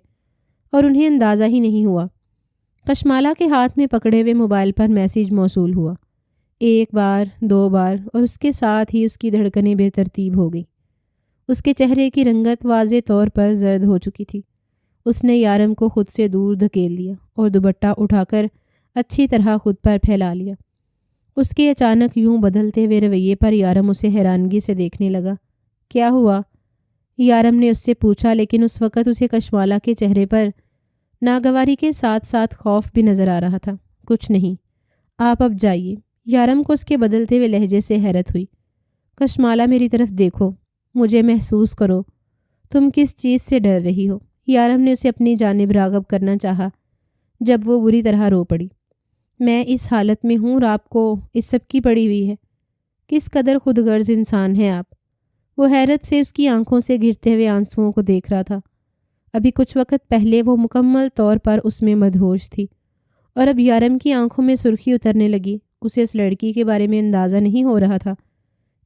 S1: اور انہیں اندازہ ہی نہیں ہوا۔ کشمالہ کے ہاتھ میں پکڑے ہوئے موبائل پر میسیج موصول ہوا۔ 1 بار 2 بار اور اس کے ساتھ ہی اس کی دھڑکنیں بے ترتیب ہو گئیں۔ اس کے چہرے کی رنگت واضح طور پر زرد ہو چکی تھی۔ اس نے یارم کو خود سے دور دھکیل دیا اور دوپٹہ اٹھا کر اچھی طرح خود پر پھیلا لیا۔ اس کے اچانک یوں بدلتے ہوئے رویے پر یارم اسے حیرانگی سے دیکھنے لگا۔ کیا ہوا؟ یارم نے اس سے پوچھا، لیکن اس وقت اسے کشمالہ کے چہرے پر ناگواری کے ساتھ ساتھ خوف بھی نظر آ رہا تھا۔ کچھ نہیں، آپ اب جائیے۔ یارم کو اس کے بدلتے ہوئے لہجے سے حیرت ہوئی۔ کشمالہ میری طرف دیکھو، مجھے محسوس کرو، تم کس چیز سے ڈر رہی ہو؟ یارم نے اسے اپنی جانب راغب کرنا چاہا جب وہ بری طرح رو پڑی۔ میں اس حالت میں ہوں اور آپ کو اس سب کی پڑی ہوئی ہے؟ کس قدر خود غرض انسان ہے آپ۔ وہ حیرت سے اس کی آنکھوں سے گرتے ہوئے آنسوؤں کو دیکھ رہا تھا۔ ابھی کچھ وقت پہلے وہ مکمل طور پر اس میں مدہوش تھی، اور اب یارم کی آنکھوں میں سرخی اترنے لگی۔ اسے اس لڑکی کے بارے میں اندازہ نہیں ہو رہا تھا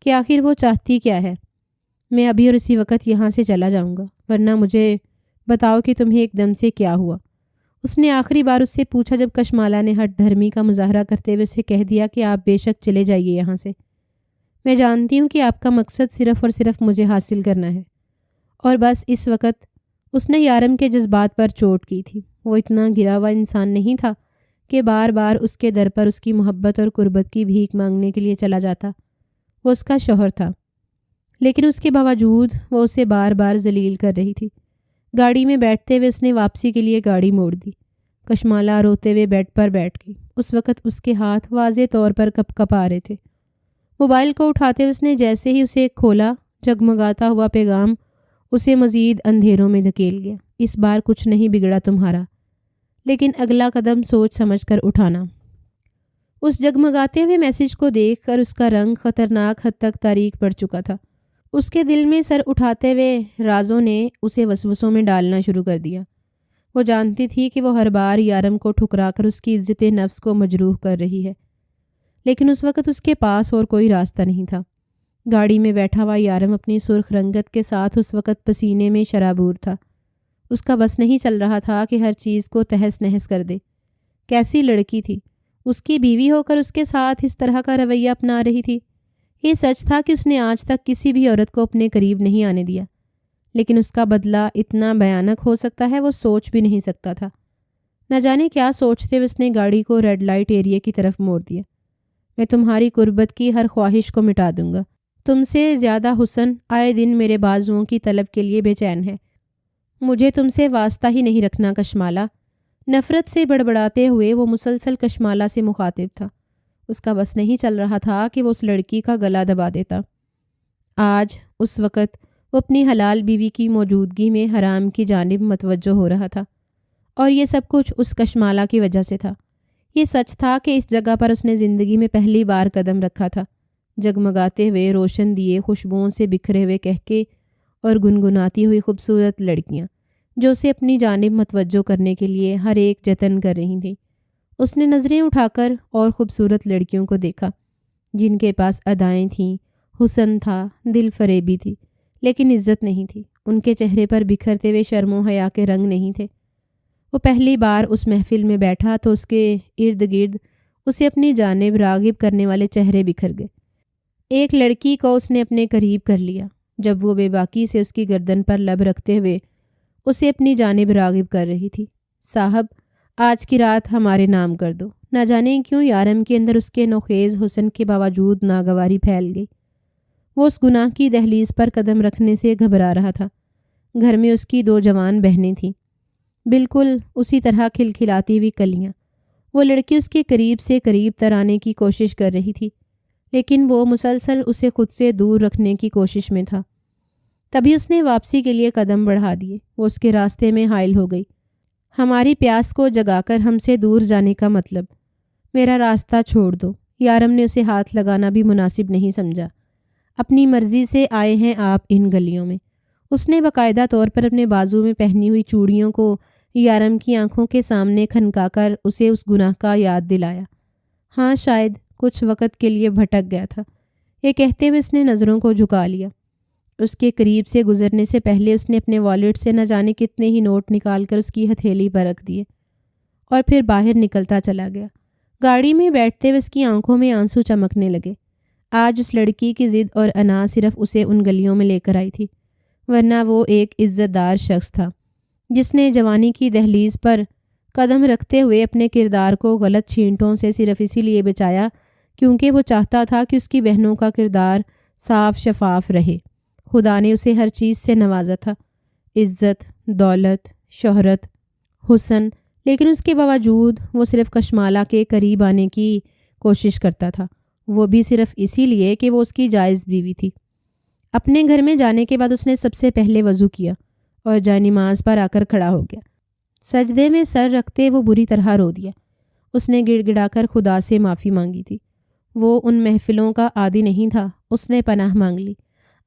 S1: کہ آخر وہ چاہتی کیا ہے۔ میں ابھی اور اسی وقت یہاں سے چلا جاؤں گا، ورنہ مجھے بتاؤ کہ تمہیں ایک دم سے کیا ہوا۔ اس نے آخری بار اس سے پوچھا جب کشمالہ نے ہٹ دھرمی کا مظاہرہ کرتے ہوئے اسے کہہ دیا کہ آپ بے شک چلے جائیے یہاں سے۔ میں جانتی ہوں کہ آپ کا مقصد صرف اور صرف مجھے حاصل کرنا ہے، اور بس اس وقت اس نے یارم کے جذبات پر چوٹ کی تھی۔ وہ اتنا گرا ہوا انسان نہیں تھا کہ بار بار اس کے در پر اس کی محبت اور قربت کی بھیک مانگنے کے لیے چلا جاتا۔ وہ اس کا شوہر تھا، لیکن اس کے باوجود وہ اسے بار بار ذلیل کر رہی تھی۔ گاڑی میں بیٹھتے ہوئے اس نے واپسی کے لیے گاڑی موڑ دی۔ کشمالہ روتے ہوئے بیڈ پر بیٹھ گئی۔ اس وقت اس کے ہاتھ واضح طور پر کپ کپ آ رہے تھے۔ موبائل کو اٹھاتے ہوئے اس نے جیسے ہی اسے کھولا، جگمگاتا ہوا پیغام اسے مزید اندھیروں میں دھکیل گیا۔ اس بار کچھ نہیں بگڑا تمہارا، لیکن اگلا قدم سوچ سمجھ کر اٹھانا۔ اس جگمگاتے ہوئے میسج کو دیکھ کر اس کا رنگ خطرناک حد تک تاریک پڑ چکا تھا۔ اس کے دل میں سر اٹھاتے ہوئے رازوں نے اسے وسوسوں میں ڈالنا شروع کر دیا۔ وہ جانتی تھی کہ وہ ہر بار یارم کو ٹھکرا کر اس کی عزت نفس کو مجروح کر رہی ہے، لیکن اس وقت اس کے پاس اور کوئی راستہ نہیں تھا۔ گاڑی میں بیٹھا ہوا یارم اپنی سرخ رنگت کے ساتھ اس وقت پسینے میں شرابور تھا۔ اس کا بس نہیں چل رہا تھا کہ ہر چیز کو تہس نہس کر دے۔ کیسی لڑکی تھی، اس کی بیوی ہو کر اس کے ساتھ اس طرح کا رویہ اپنا رہی تھی۔ یہ سچ تھا کہ اس نے آج تک کسی بھی عورت کو اپنے قریب نہیں آنے دیا، لیکن اس کا بدلہ اتنا بھیانک ہو سکتا ہے وہ سوچ بھی نہیں سکتا تھا۔ نہ جانے کیا سوچتے ہوئے اس نے گاڑی کو ریڈ لائٹ ایریا کی طرف موڑ دیا۔ میں تمہاری قربت کی ہر خواہش کو مٹا دوں گا۔ تم سے زیادہ حسن آئے دن میرے بازوؤں کی طلب کے لیے بے چین ہے۔ مجھے تم سے واسطہ ہی نہیں رکھنا کشمالہ۔ نفرت سے بڑبڑاتے ہوئے وہ مسلسل کشمالہ سے مخاطب تھا۔ اس کا بس نہیں چل رہا تھا کہ وہ اس لڑکی کا گلا دبا دیتا۔ آج اس وقت وہ اپنی حلال بیوی کی موجودگی میں حرام کی جانب متوجہ ہو رہا تھا، اور یہ سب کچھ اس کشمالہ کی وجہ سے تھا۔ یہ سچ تھا کہ اس جگہ پر اس نے زندگی میں پہلی بار قدم رکھا تھا۔ جگمگاتے ہوئے روشن دیے، خوشبوؤں سے بکھرے ہوئے کہکے اور گنگناتی ہوئی خوبصورت لڑکیاں جو اسے اپنی جانب متوجہ کرنے کے لیے ہر ایک جتن کر رہی تھیں۔ اس نے نظریں اٹھا کر اور خوبصورت لڑکیوں کو دیکھا جن کے پاس ادائیں تھیں، حسن تھا، دل فریبی تھی، لیکن عزت نہیں تھی۔ ان کے چہرے پر بکھرتے ہوئے شرم و حیا کے رنگ نہیں تھے۔ وہ پہلی بار اس محفل میں بیٹھا تو اس کے ارد گرد اسے اپنی جانب راغب کرنے والے چہرے بکھر گئے۔ ایک لڑکی کو اس نے اپنے قریب کر لیا جب وہ بے باکی سے اس کی گردن پر لب رکھتے ہوئے اسے اپنی جانب راغب کر رہی تھی۔ صاحب، آج کی رات ہمارے نام کر دو۔ نہ جانے کیوں یارم کے اندر اس کے نوخیز حسن کے باوجود ناگواری پھیل گئی۔ وہ اس گناہ کی دہلیز پر قدم رکھنے سے گھبرا رہا تھا۔ گھر میں اس کی 2 جوان بہنیں تھیں، بالکل اسی طرح کھلکھلاتی ہوئی کلیاں۔ وہ لڑکی اس کے قریب سے قریب تر آنے کی کوشش کر رہی تھی، لیکن وہ مسلسل اسے خود سے دور رکھنے کی کوشش میں تھا۔ تبھی اس نے واپسی کے لیے قدم بڑھا دیے۔ وہ اس کے راستے میں حائل ہو گئی۔ ہماری پیاس کو جگا کر ہم سے دور جانے کا مطلب؟ میرا راستہ چھوڑ دو۔ یارم نے اسے ہاتھ لگانا بھی مناسب نہیں سمجھا۔ اپنی مرضی سے آئے ہیں آپ ان گلیوں میں۔ اس نے باقاعدہ طور پر اپنے بازو میں پہنی ہوئی چوڑیوں کو یارم کی آنکھوں کے سامنے کھنکا کر اسے اس گناہ کا یاد دلایا۔ ہاں، شاید کچھ وقت کے لیے بھٹک گیا تھا۔ یہ کہتے ہوئے اس نے نظروں کو جھکا لیا۔ اس کے قریب سے گزرنے سے پہلے اس نے اپنے والیٹ سے نہ جانے کتنے ہی نوٹ نکال کر اس کی ہتھیلی پر رکھ دیے اور پھر باہر نکلتا چلا گیا۔ گاڑی میں بیٹھتے ہوئے اس کی آنکھوں میں آنسو چمکنے لگے۔ آج اس لڑکی کی ضد اور انا صرف اسے ان گلیوں میں لے کر آئی تھی، ورنہ وہ ایک عزت دار شخص تھا جس نے جوانی کی دہلیز پر قدم رکھتے ہوئے اپنے کردار کو غلط چھینٹوں سے صرف اسی لیے بچایا کیونکہ وہ چاہتا تھا کہ اس کی بہنوں کا کردار صاف شفاف رہے۔ خدا نے اسے ہر چیز سے نوازا تھا، عزت، دولت، شہرت، حسن، لیکن اس کے باوجود وہ صرف کشمالہ کے قریب آنے کی کوشش کرتا تھا، وہ بھی صرف اسی لیے کہ وہ اس کی جائز بیوی تھی۔ اپنے گھر میں جانے کے بعد اس نے سب سے پہلے وضو کیا اور جائے نماز پر آ کر کھڑا ہو گیا۔ سجدے میں سر رکھتے وہ بری طرح رو دیا۔ اس نے گڑ گڑا کر خدا سے معافی مانگی تھی۔ وہ ان محفلوں کا عادی نہیں تھا، اس نے پناہ مانگ لی۔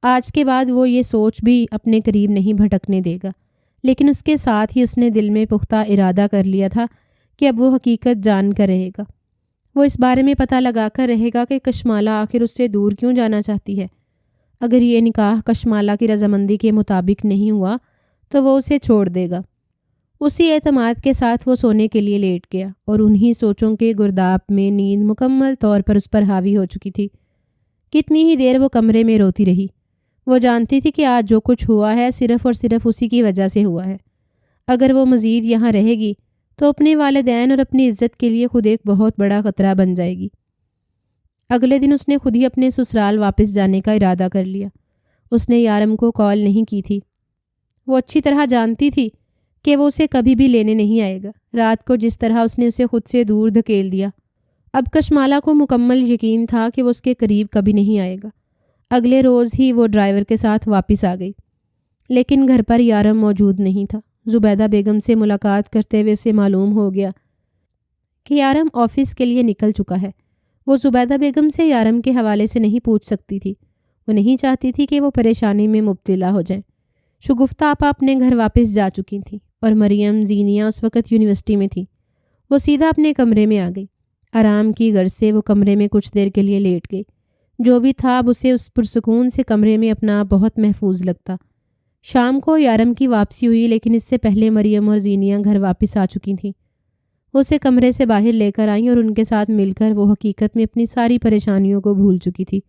S1: آج کے بعد وہ یہ سوچ بھی اپنے قریب نہیں بھٹکنے دے گا، لیکن اس کے ساتھ ہی اس نے دل میں پختہ ارادہ کر لیا تھا کہ اب وہ حقیقت جان کر رہے گا۔ وہ اس بارے میں پتہ لگا کر رہے گا کہ کشمالہ آخر اس سے دور کیوں جانا چاہتی ہے۔ اگر یہ نکاح کشمالہ کی رضامندی کے مطابق نہیں ہوا تو وہ اسے چھوڑ دے گا۔ اسی اعتماد کے ساتھ وہ سونے کے لیے لیٹ گیا اور انہی سوچوں کے گرداب میں نیند مکمل طور پر اس پر حاوی ہو چکی تھی۔ کتنی ہی دیر وہ کمرے میں روتی رہی۔ وہ جانتی تھی کہ آج جو کچھ ہوا ہے صرف اور صرف اسی کی وجہ سے ہوا ہے۔ اگر وہ مزید یہاں رہے گی تو اپنے والدین اور اپنی عزت کے لیے خود ایک بہت بڑا خطرہ بن جائے گی۔ اگلے دن اس نے خود ہی اپنے سسرال واپس جانے کا ارادہ کر لیا۔ اس نے یارم کو کال نہیں کی تھی۔ وہ اچھی طرح جانتی تھی کہ وہ اسے کبھی بھی لینے نہیں آئے گا۔ رات کو جس طرح اس نے اسے خود سے دور دھکیل دیا، اب کشمالہ کو مکمل یقین تھا کہ وہ اس کے قریب کبھی نہیں آئے گا۔ اگلے روز ہی وہ ڈرائیور کے ساتھ واپس آ گئی، لیکن گھر پر یارم موجود نہیں تھا۔ زبیدہ بیگم سے ملاقات کرتے ہوئے اسے معلوم ہو گیا کہ یارم آفس کے لیے نکل چکا ہے۔ وہ زبیدہ بیگم سے یارم کے حوالے سے نہیں پوچھ سکتی تھی۔ وہ نہیں چاہتی تھی کہ وہ پریشانی میں مبتلا ہو جائیں۔ شگفتہ آپا اپنے گھر واپس جا چکی تھیں اور مریم زینیہ اس وقت یونیورسٹی میں تھی۔ وہ سیدھا اپنے کمرے میں آ گئی۔ آرام کی غرض سے وہ کمرے میں کچھ دیر کے لیے لیٹ گئی۔ جو بھی تھا اب اسے اس پرسکون سے کمرے میں اپنا بہت محفوظ لگتا۔ شام کو یارم کی واپسی ہوئی، لیکن اس سے پہلے مریم اور زینیہ گھر واپس آ چکی تھیں۔ وہ اسے کمرے سے باہر لے کر آئیں اور ان کے ساتھ مل کر وہ حقیقت میں اپنی ساری پریشانیوں کو بھول چکی تھی۔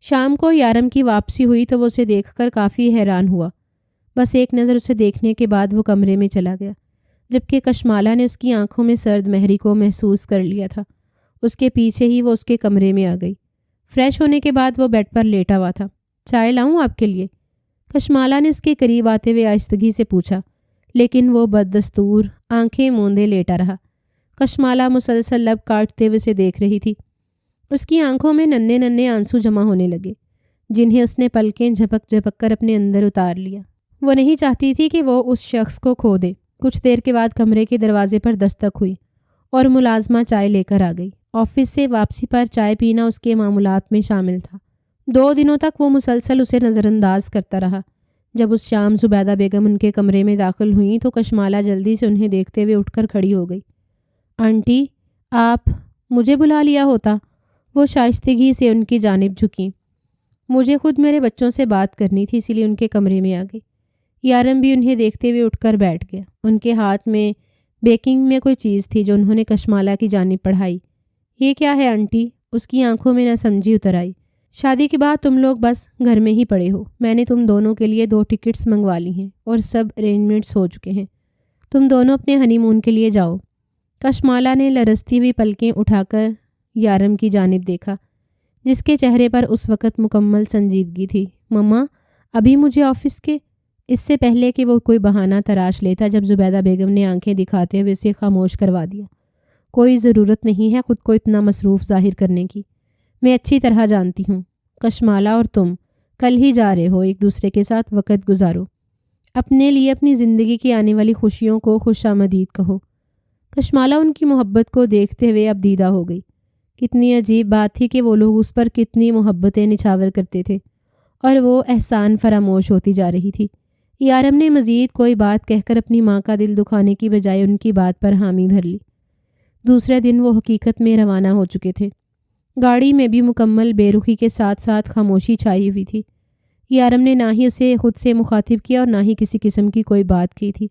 S1: شام کو یارم کی واپسی ہوئی تو وہ اسے دیکھ کر کافی حیران ہوا۔ بس ایک نظر اسے دیکھنے کے بعد وہ کمرے میں چلا گیا، جبکہ کشمالہ نے اس کی آنکھوں میں سرد مہری کو محسوس کر لیا تھا۔ اس کے پیچھے ہی وہ اس کے کمرے میں آ گئی۔ فریش ہونے کے بعد وہ بیڈ پر لیٹا ہوا تھا۔ چائے لاؤں آپ کے لیے؟ کشمالہ نے اس کے قریب آتے ہوئے آہستگی سے پوچھا، لیکن وہ بددستور آنکھیں موندے لیٹا رہا۔ کشمالہ مسلسل لب کاٹتے ہوئے اسے دیکھ رہی تھی۔ اس کی آنکھوں میں ننھے ننھے آنسو جمع ہونے لگے، جنہیں اس نے پلکیں جھپک جھپک کر اپنے اندر اتار لیا۔ وہ نہیں چاہتی تھی کہ وہ اس شخص کو کھو دے۔ کچھ دیر کے بعد کمرے کے دروازے پر دستک ہوئی اور ملازمہ چائے لے کر آ گئی۔ آفس سے واپسی پر چائے پینا اس کے معمولات میں شامل تھا۔ 2 دنوں تک وہ مسلسل اسے نظر انداز کرتا رہا۔ جب اس شام زبیدہ بیگم ان کے کمرے میں داخل ہوئیں تو کشمالہ جلدی سے انہیں دیکھتے ہوئے اٹھ کر کھڑی ہو گئی۔ آنٹی، آپ مجھے بلا لیا ہوتا؟ وہ شائستگی سے ان کی جانب جھکیں۔ مجھے خود میرے بچوں سے بات کرنی تھی، اسی لیے ان کے کمرے میں آ گئی۔ یارم بھی انہیں دیکھتے ہوئے اٹھ کر بیٹھ گیا۔ ان کے ہاتھ میں بیکنگ میں کوئی چیز تھی جو انہوں نے کشمالہ کی جانب بڑھائی۔ یہ کیا ہے آنٹی؟ اس کی آنکھوں میں نہ سمجھی اتر آئی۔ شادی کے بعد تم لوگ بس گھر میں ہی پڑے ہو۔ میں نے تم دونوں کے لیے 2 ٹکٹس منگوا لی ہیں اور سب ارینجمنٹس ہو چکے ہیں۔ تم دونوں اپنے ہنی مون کے لیے جاؤ۔ کشمالہ نے لرزتی ہوئی پلکیں اٹھا کر یارم کی جانب دیکھا، جس کے چہرے پر اس وقت مکمل سنجیدگی تھی۔ مما، ابھی مجھے آفس کے… اس سے پہلے کہ وہ کوئی بہانہ تراش لیتا، جب زبیدہ بیگم نے آنکھیں دکھاتے ہوئے اسے خاموش کروا دیا۔ کوئی ضرورت نہیں ہے خود کو اتنا مصروف ظاہر کرنے کی۔ میں اچھی طرح جانتی ہوں کشمالہ اور تم کل ہی جا رہے ہو، ایک دوسرے کے ساتھ وقت گزارو، اپنے لیے اپنی زندگی کی آنے والی خوشیوں کو خوش آمدید کہو۔ کشمالہ ان کی محبت کو دیکھتے ہوئے اب دیدہ ہو گئی۔ کتنی عجیب بات تھی کہ وہ لوگ اس پر کتنی محبتیں نچھاور کرتے تھے اور وہ احسان فراموش ہوتی جا رہی تھی۔ یارم نے مزید کوئی بات کہہ کر اپنی ماں کا دل دکھانے کی بجائے ان کی بات پر حامی بھر لی۔ دوسرے دن وہ حقیقت میں روانہ ہو چکے تھے۔ گاڑی میں بھی مکمل بے رخی کے ساتھ ساتھ خاموشی چھائی ہوئی تھی۔ یارم نے نہ ہی اسے خود سے مخاطب کیا اور نہ ہی کسی قسم کی کوئی بات کی تھی۔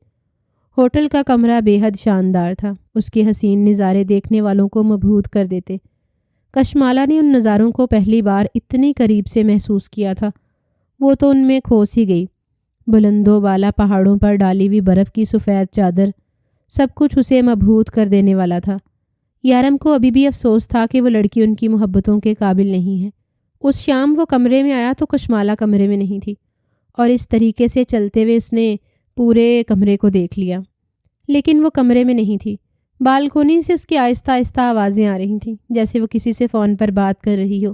S1: ہوٹل کا کمرہ بے حد شاندار تھا، اس کے حسین نظارے دیکھنے والوں کو مبہوت کر دیتے۔ کشمالہ نے ان نظاروں کو پہلی بار اتنی قریب سے محسوس کیا تھا، وہ تو ان میں کھو سی گئی۔ بلندوں بالا پہاڑوں پر ڈالی ہوئی برف کی سفید چادر، سب کچھ اسے مبہوت کر دینے والا تھا۔ یارم کو ابھی بھی افسوس تھا کہ وہ لڑکی ان کی محبتوں کے قابل نہیں ہے۔ اس شام وہ کمرے میں آیا تو کشمالہ کمرے میں نہیں تھی، اور اس طریقے سے چلتے ہوئے اس نے پورے کمرے کو دیکھ لیا، لیکن وہ کمرے میں نہیں تھی۔ بالکونی سے اس کی آہستہ آہستہ آوازیں آ رہی تھیں، جیسے وہ کسی سے فون پر بات کر رہی ہو۔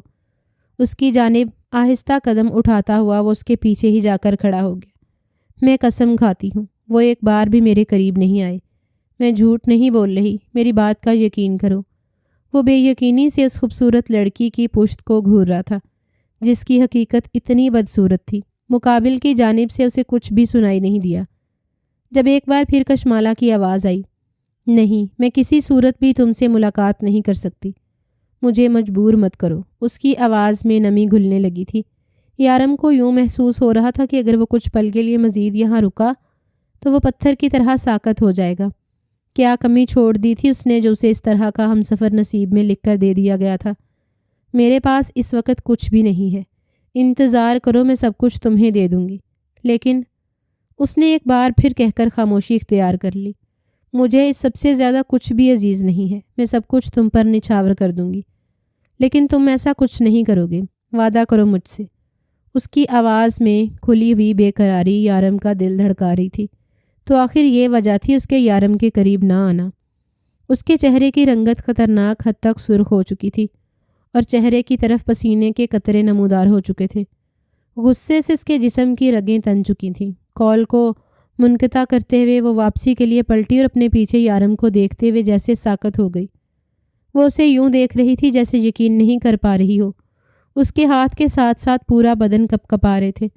S1: اس کی جانب آہستہ قدم اٹھاتا ہوا وہ اس کے پیچھے ہی جا کر کھڑا ہو گیا۔ میں قسم کھاتی ہوں وہ ایک بار بھی میرے قریب نہیں آئے۔ میں جھوٹ نہیں بول رہی، میری بات کا یقین کرو۔ وہ بے یقینی سے اس خوبصورت لڑکی کی پشت کو گھور رہا تھا، جس کی حقیقت اتنی بدصورت تھی۔ مقابل کی جانب سے اسے کچھ بھی سنائی نہیں دیا۔ جب ایک بار پھر کشمالہ کی آواز آئی، نہیں، میں کسی صورت بھی تم سے ملاقات نہیں کر سکتی، مجھے مجبور مت کرو۔ اس کی آواز میں نمی گھلنے لگی تھی۔ یارم کو یوں محسوس ہو رہا تھا کہ اگر وہ کچھ پل کے لیے مزید یہاں رکا تو وہ پتھر کی طرح ساکت ہو جائے گا۔ کیا کمی چھوڑ دی تھی اس نے جو اسے اس طرح کا ہمسفر نصیب میں لکھ کر دے دیا گیا تھا؟ میرے پاس اس وقت کچھ بھی نہیں ہے، انتظار کرو، میں سب کچھ تمہیں دے دوں گی۔ لیکن اس نے ایک بار پھر کہہ کر خاموشی اختیار کر لی۔ مجھے اس سب سے زیادہ کچھ بھی عزیز نہیں ہے، میں سب کچھ تم پر نچھاور کر دوں گی، لیکن تم ایسا کچھ نہیں کرو گے، وعدہ کرو مجھ سے۔ اس کی آواز میں کھلی ہوئی بے قراری یارم کا دل دھڑکا رہی تھی۔ تو آخر یہ وجہ تھی اس کے یارم کے قریب نہ آنا۔ اس کے چہرے کی رنگت خطرناک حد تک سرخ ہو چکی تھی، اور چہرے کی طرف پسینے کے قطرے نمودار ہو چکے تھے۔ غصے سے اس کے جسم کی رگیں تن چکی تھیں۔ کال کو منقطع کرتے ہوئے وہ واپسی کے لیے پلٹی اور اپنے پیچھے یارم کو دیکھتے ہوئے جیسے ساکت ہو گئی۔ وہ اسے یوں دیکھ رہی تھی جیسے یقین نہیں کر پا رہی ہو۔ اس کے ہاتھ کے ساتھ ساتھ پورا بدن کپ کپا رہے تھے۔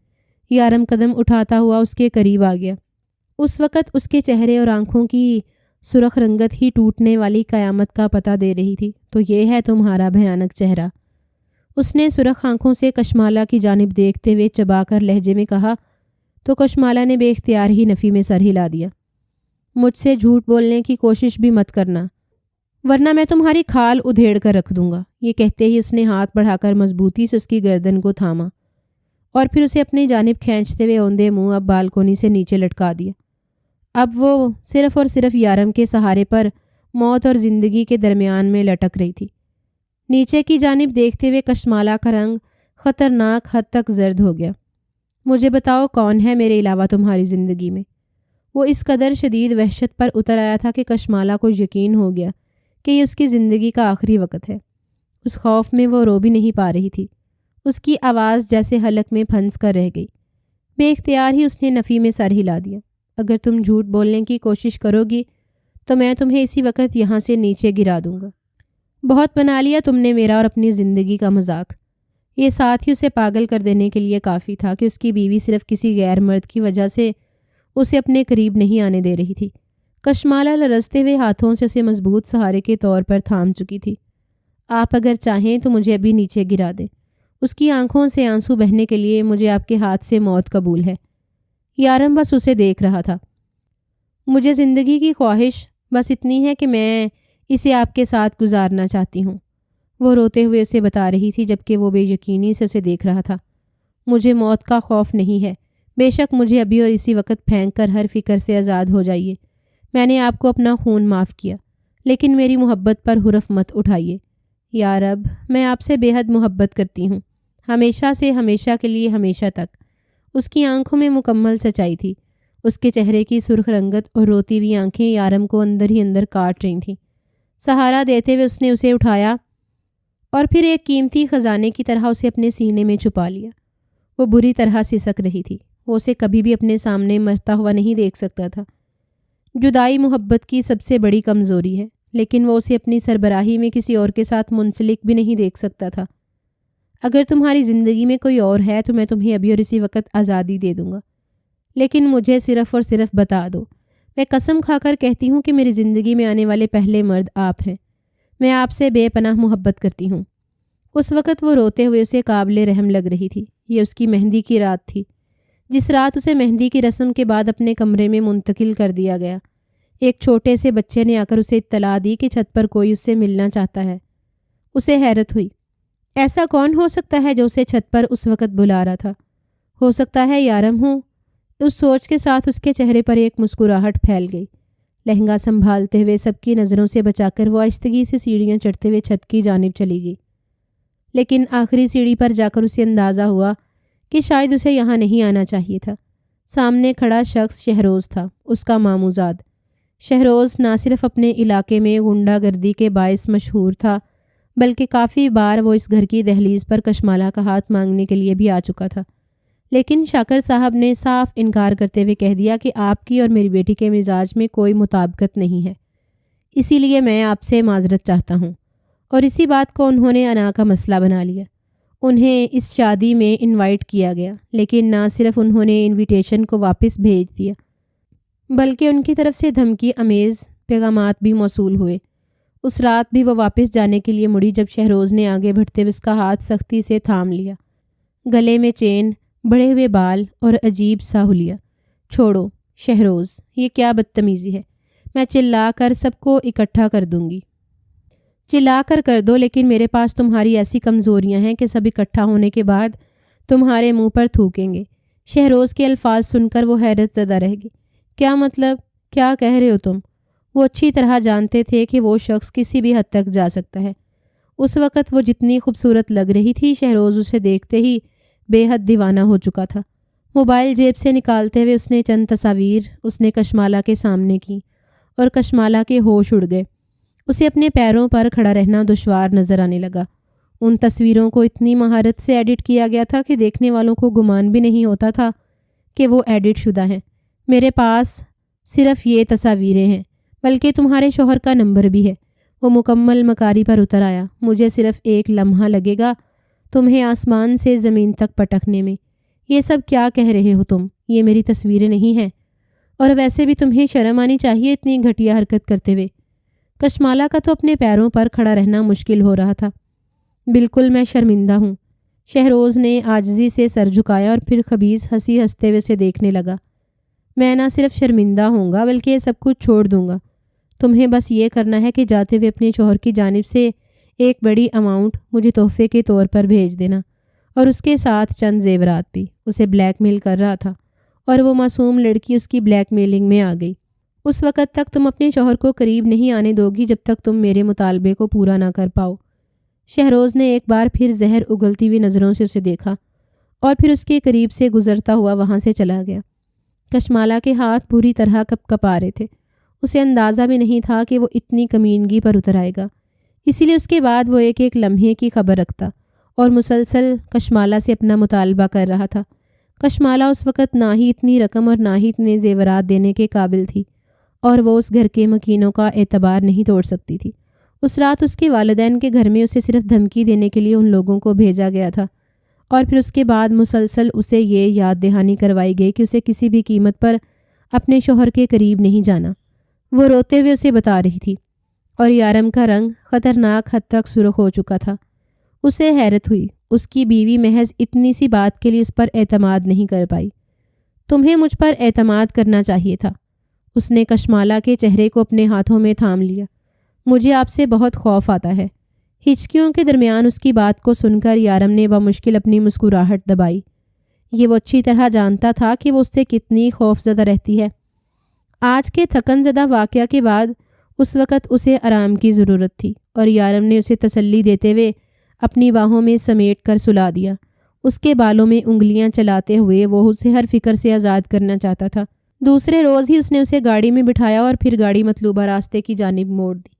S1: یارم قدم اٹھاتا ہوا اس کے قریب آ گیا۔ اس وقت اس کے چہرے اور آنکھوں کی سرخ رنگت ہی ٹوٹنے والی قیامت کا پتہ دے رہی تھی۔ تو یہ ہے تمہارا بھیانک چہرہ؟ اس نے سرخ آنکھوں سے کشمالہ کی جانب دیکھتے ہوئے چبا کر لہجے میں کہا، تو کشمالہ نے بے اختیار ہی نفی میں سر ہلا دیا۔ مجھ سے جھوٹ بولنے کی کوشش بھی مت کرنا، ورنہ میں تمہاری کھال ادھیڑ کر رکھ دوں گا۔ یہ کہتے ہی اس نے ہاتھ بڑھا کر مضبوطی سے اس کی گردن کو تھاما، اور پھر اسے اپنی جانب کھینچتے ہوئے اوندے منہ اب بالکونی سے نیچے لٹکا دیا۔ اب وہ صرف اور صرف یارم کے سہارے پر موت اور زندگی کے درمیان میں لٹک رہی تھی۔ نیچے کی جانب دیکھتے ہوئے کشمالہ کا رنگ خطرناک حد تک زرد ہو گیا۔ مجھے بتاؤ کون ہے میرے علاوہ تمہاری زندگی میں؟ وہ اس قدر شدید وحشت پر اتر آیا تھا کہ کشمالہ کو یقین ہو گیا کہ یہ اس کی زندگی کا آخری وقت ہے۔ اس خوف میں وہ رو بھی نہیں پا رہی تھی۔ اس کی آواز جیسے حلق میں پھنس کر رہ گئی۔ بے اختیار ہی اس نے نفی میں سر ہلا دیا۔ اگر تم جھوٹ بولنے کی کوشش کرو گی تو میں تمہیں اسی وقت یہاں سے نیچے گرا دوں گا۔ بہت بنا لیا تم نے میرا اور اپنی زندگی کا مذاق۔ یہ ساتھ ہی اسے پاگل کر دینے کے لیے کافی تھا کہ اس کی بیوی صرف کسی غیر مرد کی وجہ سے اسے اپنے قریب نہیں آنے دے رہی تھی۔ کشمالہ لرزتے ہوئے ہاتھوں سے اسے مضبوط سہارے کے طور پر تھام چکی تھی۔ آپ اگر چاہیں تو مجھے ابھی نیچے گرا دیں۔ اس کی آنکھوں سے آنسو بہنے کے لیے مجھے آپ کے ہاتھ سے موت قبول ہے۔ یارم بس اسے دیکھ رہا تھا۔ مجھے زندگی کی خواہش بس اتنی ہے کہ میں اسے آپ کے ساتھ گزارنا چاہتی ہوں، وہ روتے ہوئے اسے بتا رہی تھی جبکہ وہ بے یقینی سے اسے دیکھ رہا تھا۔ مجھے موت کا خوف نہیں ہے، بے شک مجھے ابھی اور اسی وقت پھینک کر ہر فکر سے آزاد ہو جائیے۔ میں نے آپ کو اپنا خون معاف کیا، لیکن میری محبت پر حرف مت اٹھائیے۔ یا رب، میں آپ سے بے حد محبت کرتی ہوں، ہمیشہ سے، ہمیشہ کے لیے، ہمیشہ تک۔ اس کی آنکھوں میں مکمل سچائی تھی۔ اس کے چہرے کی سرخ رنگت اور روتی ہوئی آنکھیں یارم کو اندر ہی اندر کاٹ رہی تھیں۔ سہارا دیتے ہوئے اس نے اسے اٹھایا اور پھر ایک قیمتی خزانے کی طرح اسے اپنے سینے میں چھپا لیا۔ وہ بری طرح سسک رہی تھی۔ وہ اسے کبھی بھی اپنے سامنے مرتا ہوا نہیں دیکھ سکتا تھا۔ جدائی محبت کی سب سے بڑی کمزوری ہے، لیکن وہ اسے اپنی سربراہی میں کسی اور کے ساتھ منسلک بھی نہیں دیکھ سکتا تھا۔ اگر تمہاری زندگی میں کوئی اور ہے تو میں تمہیں ابھی اور اسی وقت آزادی دے دوں گا، لیکن مجھے صرف اور صرف بتا دو۔ میں قسم کھا کر کہتی ہوں کہ میری زندگی میں آنے والے پہلے مرد آپ ہیں۔ میں آپ سے بے پناہ محبت کرتی ہوں۔ اس وقت وہ روتے ہوئے اسے قابل رحم لگ رہی تھی۔ یہ اس کی مہندی کی رات تھی، جس رات اسے مہندی کی رسم کے بعد اپنے کمرے میں منتقل کر دیا گیا۔ ایک چھوٹے سے بچے نے آ کر اسے اطلاع دی کہ چھت پر کوئی اس سے ملنا چاہتا ہے۔ اسے حیرت ہوئی، ایسا کون ہو سکتا ہے جو اسے چھت پر اس وقت بلا رہا تھا؟ ہو سکتا ہے یارم ہوں۔ اس سوچ کے ساتھ اس کے چہرے پر ایک مسکراہٹ پھیل گئی۔ لہنگا سنبھالتے ہوئے سب کی نظروں سے بچا کر وہ آہستگی سے سیڑھیاں چڑھتے ہوئے چھت کی جانب چلی گئی، لیکن آخری سیڑھی پر جا کر اسے اندازہ ہوا کہ شاید اسے یہاں نہیں آنا چاہیے تھا۔ سامنے کھڑا شخص شہروز تھا، اس کا ماموزاد۔ شہروز نہ صرف اپنے علاقے میں غنڈہ گردی کے باعث مشہور تھا، بلکہ کافی بار وہ اس گھر کی دہلیز پر کشمالہ کا ہاتھ مانگنے کے لیے بھی آ چکا تھا۔ لیکن شاکر صاحب نے صاف انکار کرتے ہوئے کہہ دیا کہ آپ کی اور میری بیٹی کے مزاج میں کوئی مطابقت نہیں ہے، اسی لیے میں آپ سے معذرت چاہتا ہوں۔ اور اسی بات کو انہوں نے انا کا مسئلہ بنا لیا۔ انہیں اس شادی میں انوائٹ کیا گیا، لیکن نہ صرف انہوں نے انویٹیشن کو واپس بھیج دیا، بلکہ ان کی طرف سے دھمکی امیز پیغامات بھی موصول ہوئے۔ اس رات بھی وہ واپس جانے کے لیے مڑی جب شہروز نے آگے بڑھتے ہوئے اس کا ہاتھ سختی سے تھام لیا۔ گلے میں چین، بڑے ہوئے بال اور عجیب سا حلیہ۔ چھوڑو شہروز، یہ کیا بدتمیزی ہے؟ میں چلا کر سب کو اکٹھا کر دوں گی۔ چلا کر دو، لیکن میرے پاس تمہاری ایسی کمزوریاں ہیں کہ سب اکٹھا ہونے کے بعد تمہارے منہ پر تھوکیں گے۔ شہروز کے الفاظ سن کر وہ حیرت زدہ رہ گئی۔ کیا مطلب؟ کیا کہہ رہے ہو تم؟ وہ اچھی طرح جانتے تھے کہ وہ شخص کسی بھی حد تک جا سکتا ہے۔ اس وقت وہ جتنی خوبصورت لگ رہی تھی، شہروز اسے دیکھتے ہی بے حد دیوانہ ہو چکا تھا۔ موبائل جیب سے نکالتے ہوئے اس نے چند تصاویر اس نے کشمالہ کے سامنے کی اور کشمالہ کے ہوش اڑ گئے۔ اسے اپنے پیروں پر کھڑا رہنا دشوار نظر آنے لگا۔ ان تصویروں کو اتنی مہارت سے ایڈٹ کیا گیا تھا کہ دیکھنے والوں کو گمان بھی نہیں ہوتا تھا کہ وہ ایڈٹ شدہ ہیں۔ میرے پاس صرف یہ تصاویریں ہیں، بلکہ تمہارے شوہر کا نمبر بھی ہے۔ وہ مکمل مکاری پر اتر آیا۔ مجھے صرف ایک لمحہ لگے گا تمہیں آسمان سے زمین تک پٹکنے میں۔ یہ سب کیا کہہ رہے ہو تم؟ یہ میری تصویریں نہیں ہیں، اور ویسے بھی تمہیں شرم آنی چاہیے اتنی گھٹیا حرکت کرتے ہوئے۔ کشمالہ کا تو اپنے پیروں پر کھڑا رہنا مشکل ہو رہا تھا۔ بالکل میں شرمندہ ہوں۔ شہروز نے عاجزی سے سر جھکایا اور پھر خبیث ہنسی ہنستے ہوئے اسے دیکھنے لگا۔ میں نہ صرف شرمندہ ہوں گا بلکہ یہ سب کچھ چھوڑ دوں گا۔ تمہیں بس یہ کرنا ہے کہ جاتے ہوئے اپنے شوہر کی جانب سے ایک بڑی اماؤنٹ مجھے تحفے کے طور پر بھیج دینا، اور اس کے ساتھ چند زیورات بھی۔ اسے بلیک میل کر رہا تھا، اور وہ معصوم لڑکی اس کی بلیک میلنگ میں آ گئی۔ اس وقت تک تم اپنے شوہر کو قریب نہیں آنے دو گی جب تک تم میرے مطالبے کو پورا نہ کر پاؤ۔ شہروز نے ایک بار پھر زہر اگلتی ہوئی نظروں سے اسے دیکھا اور پھر اس کے قریب سے گزرتا ہوا وہاں سے چلا گیا۔ کشمالہ کے ہاتھ بری طرح کپ آ رہے تھے۔ اسے اندازہ بھی نہیں تھا کہ وہ اتنی کمینگی پر اتر آئے گا، اسی لیے اس کے بعد وہ ایک ایک لمحے کی خبر رکھتا اور مسلسل کشمالہ سے اپنا مطالبہ کر رہا تھا۔ کشمالہ اس وقت نہ ہی اتنی رقم اور نہ ہی اتنے زیورات دینے کے قابل تھی، اور وہ اس گھر کے مکینوں کا اعتبار نہیں توڑ سکتی تھی۔ اس رات اس کے والدین کے گھر میں اسے صرف دھمکی دینے کے لیے ان لوگوں کو بھیجا گیا تھا، اور پھر اس کے بعد مسلسل اسے یہ یاد دہانی کروائی گئی کہ اسے کسی بھی قیمت پر اپنے شوہر کے قریب نہیں جانا۔ وہ روتے ہوئے اسے بتا رہی تھی، اور یارم کا رنگ خطرناک حد تک سرخ ہو چکا تھا۔ اسے حیرت ہوئی، اس کی بیوی محض اتنی سی بات کے لیے اس پر اعتماد نہیں کر پائی۔ تمہیں مجھ پر اعتماد کرنا چاہیے تھا۔ اس نے کشمالہ کے چہرے کو اپنے ہاتھوں میں تھام لیا۔ مجھے آپ سے بہت خوف آتا ہے۔ ہچکیوں کے درمیان اس کی بات کو سن کر یارم نے بمشکل اپنی مسکراہٹ دبائی۔ یہ وہ اچھی طرح جانتا تھا کہ وہ اس سے کتنی خوف زدہ رہتی ہے۔ آج کے تھکن زدہ واقعہ کے بعد اس وقت اسے آرام کی ضرورت تھی، اور یارم نے اسے تسلی دیتے ہوئے اپنی باہوں میں سمیٹ کر سلا دیا۔ اس کے بالوں میں انگلیاں چلاتے ہوئے وہ اسے ہر فکر سے آزاد کرنا چاہتا تھا۔ دوسرے روز ہی اس نے اسے گاڑی میں بٹھایا اور پھر گاڑی مطلوبہ راستے کی جانب موڑ دی۔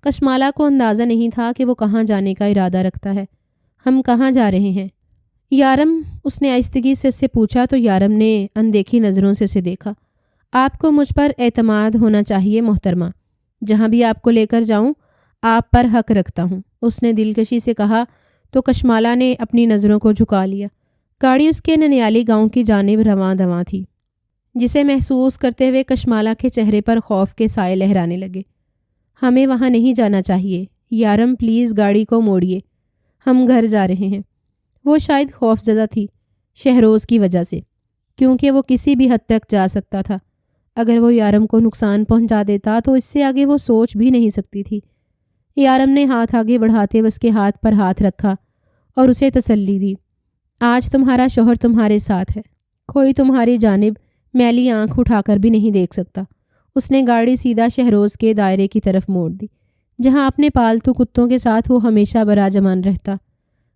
S1: کشمالہ کو اندازہ نہیں تھا کہ وہ کہاں جانے کا ارادہ رکھتا ہے۔ ہم کہاں جا رہے ہیں یارم؟ اس نے آہستگی سے اس سے پوچھا تو یارم نے اندیکھی نظروں سے اسے دیکھا۔ آپ کو مجھ پر اعتماد ہونا چاہیے محترمہ۔ جہاں بھی آپ کو لے کر جاؤں آپ پر حق رکھتا ہوں، اس نے دلکشی سے کہا تو کشمالہ نے اپنی نظروں کو جھکا لیا۔ گاڑی اس کے ننیالی گاؤں کی جانب رواں دواں تھی، جسے محسوس کرتے ہوئے کشمالہ کے چہرے پر خوف کے سائے لہرانے لگے۔ ہمیں وہاں نہیں جانا چاہیے یارم، پلیز گاڑی کو موڑیے، ہم گھر جا رہے ہیں۔ وہ شاید خوف زدہ تھی شہروز کی وجہ سے، کیونکہ وہ کسی بھی حد تک جا سکتا تھا۔ اگر وہ یارم کو نقصان پہنچا دیتا تو اس سے آگے وہ سوچ بھی نہیں سکتی تھی۔ یارم نے ہاتھ آگے بڑھاتے ہوئے اس کے ہاتھ پر ہاتھ رکھا اور اسے تسلی دی۔ آج تمہارا شوہر تمہارے ساتھ ہے، کوئی تمہاری جانب میلی آنکھ اٹھا کر بھی نہیں دیکھ سکتا۔ اس نے گاڑی سیدھا شہروز کے دائرے کی طرف موڑ دی، جہاں اپنے پالتو کتوں کے ساتھ وہ ہمیشہ براجمان رہتا۔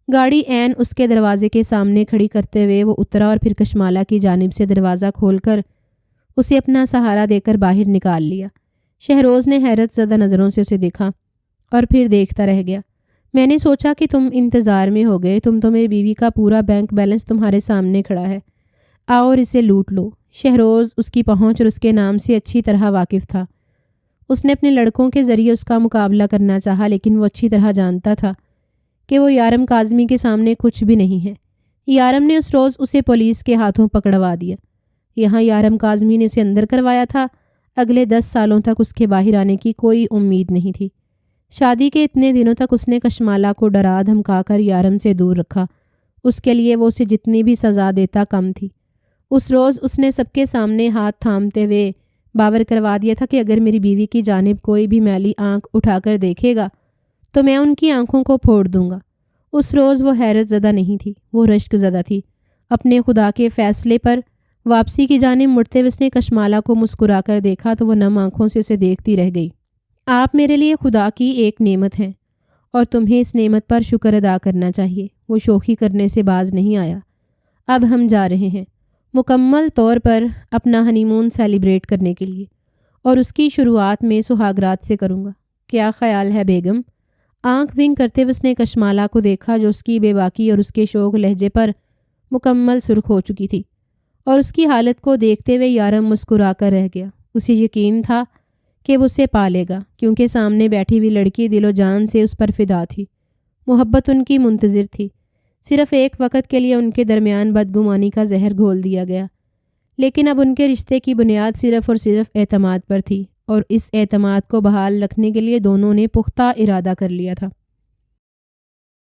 S1: گاڑی عین اس کے دروازے کے سامنے کھڑی کرتے ہوئے وہ اترا اور پھر کشمالہ کی جانب سے دروازہ کھول کر اسے اپنا سہارا دے کر باہر نکال لیا۔ شہروز نے حیرت زدہ نظروں سے اسے دیکھا اور پھر دیکھتا رہ گیا۔ میں نے سوچا کہ تم انتظار میں ہو گئے، تو میری بیوی کا پورا بینک بیلنس تمہارے سامنے کھڑا ہے، آؤ اور اسے لوٹ لو۔ شہروز اس کی پہنچ اور اس کے نام سے اچھی طرح واقف تھا۔ اس نے اپنے لڑکوں کے ذریعے اس کا مقابلہ کرنا چاہا، لیکن وہ اچھی طرح جانتا تھا کہ وہ یارم کاظمی کے سامنے کچھ بھی نہیں ہے۔ یارم نے اس روز اسے پولیس کے ہاتھوں پکڑوا دیا۔ یہاں یارم کاظمی نے اسے اندر کروایا تھا۔ اگلے 10 سالوں تک اس کے باہر آنے کی کوئی امید نہیں تھی۔ شادی کے اتنے دنوں تک اس نے کشمالہ کو ڈرا دھمکا کر یارم سے دور رکھا۔ اس کے لیے وہ اسے جتنی بھی سزا دیتا کم تھی۔ اس روز اس نے سب کے سامنے ہاتھ تھامتے ہوئے باور کروا دیا تھا کہ اگر میری بیوی کی جانب کوئی بھی میلی آنکھ اٹھا کر دیکھے گا تو میں ان کی آنکھوں کو پھوڑ دوں گا۔ اس روز وہ حیرت زدہ نہیں تھی، وہ رشک زدہ تھی۔ اپنے خدا کے فیصلے پر واپسی کی جانب مڑتے ہوئے اس نے کشمالہ کو مسکرا کر دیکھا تو وہ نم آنکھوں سے اسے دیکھتی رہ گئی۔ آپ میرے لیے خدا کی ایک نعمت ہیں اور تمہیں اس نعمت پر شکر ادا کرنا چاہیے۔ وہ شوخی کرنے سے باز نہیں آیا۔ اب ہم جا رہے ہیں مکمل طور پر اپنا ہنی مون سیلیبریٹ کرنے کے لیے، اور اس کی شروعات میں سہاگرات سے کروں گا۔ کیا خیال ہے بیگم؟ آنکھ ونگ کرتے ہوئے اس نے کشمالہ کو دیکھا جو اس کی بے باکی اور اس کے شوق لہجے پر مکمل سرخ ہو چکی تھی، اور اس کی حالت کو دیکھتے ہوئے یارم مسکرا کر رہ گیا۔ اسے یقین تھا کہ وہ اسے پا لے گا، کیونکہ سامنے بیٹھی ہوئی لڑکی دل و جان سے اس پر فدا تھی۔ محبت ان کی منتظر تھی۔ صرف ایک وقت کے لیے ان کے درمیان بدگمانی کا زہر گھول دیا گیا، لیکن اب ان کے رشتے کی بنیاد صرف اور صرف اعتماد پر تھی، اور اس اعتماد کو بحال رکھنے کے لیے دونوں نے پختہ ارادہ کر لیا تھا۔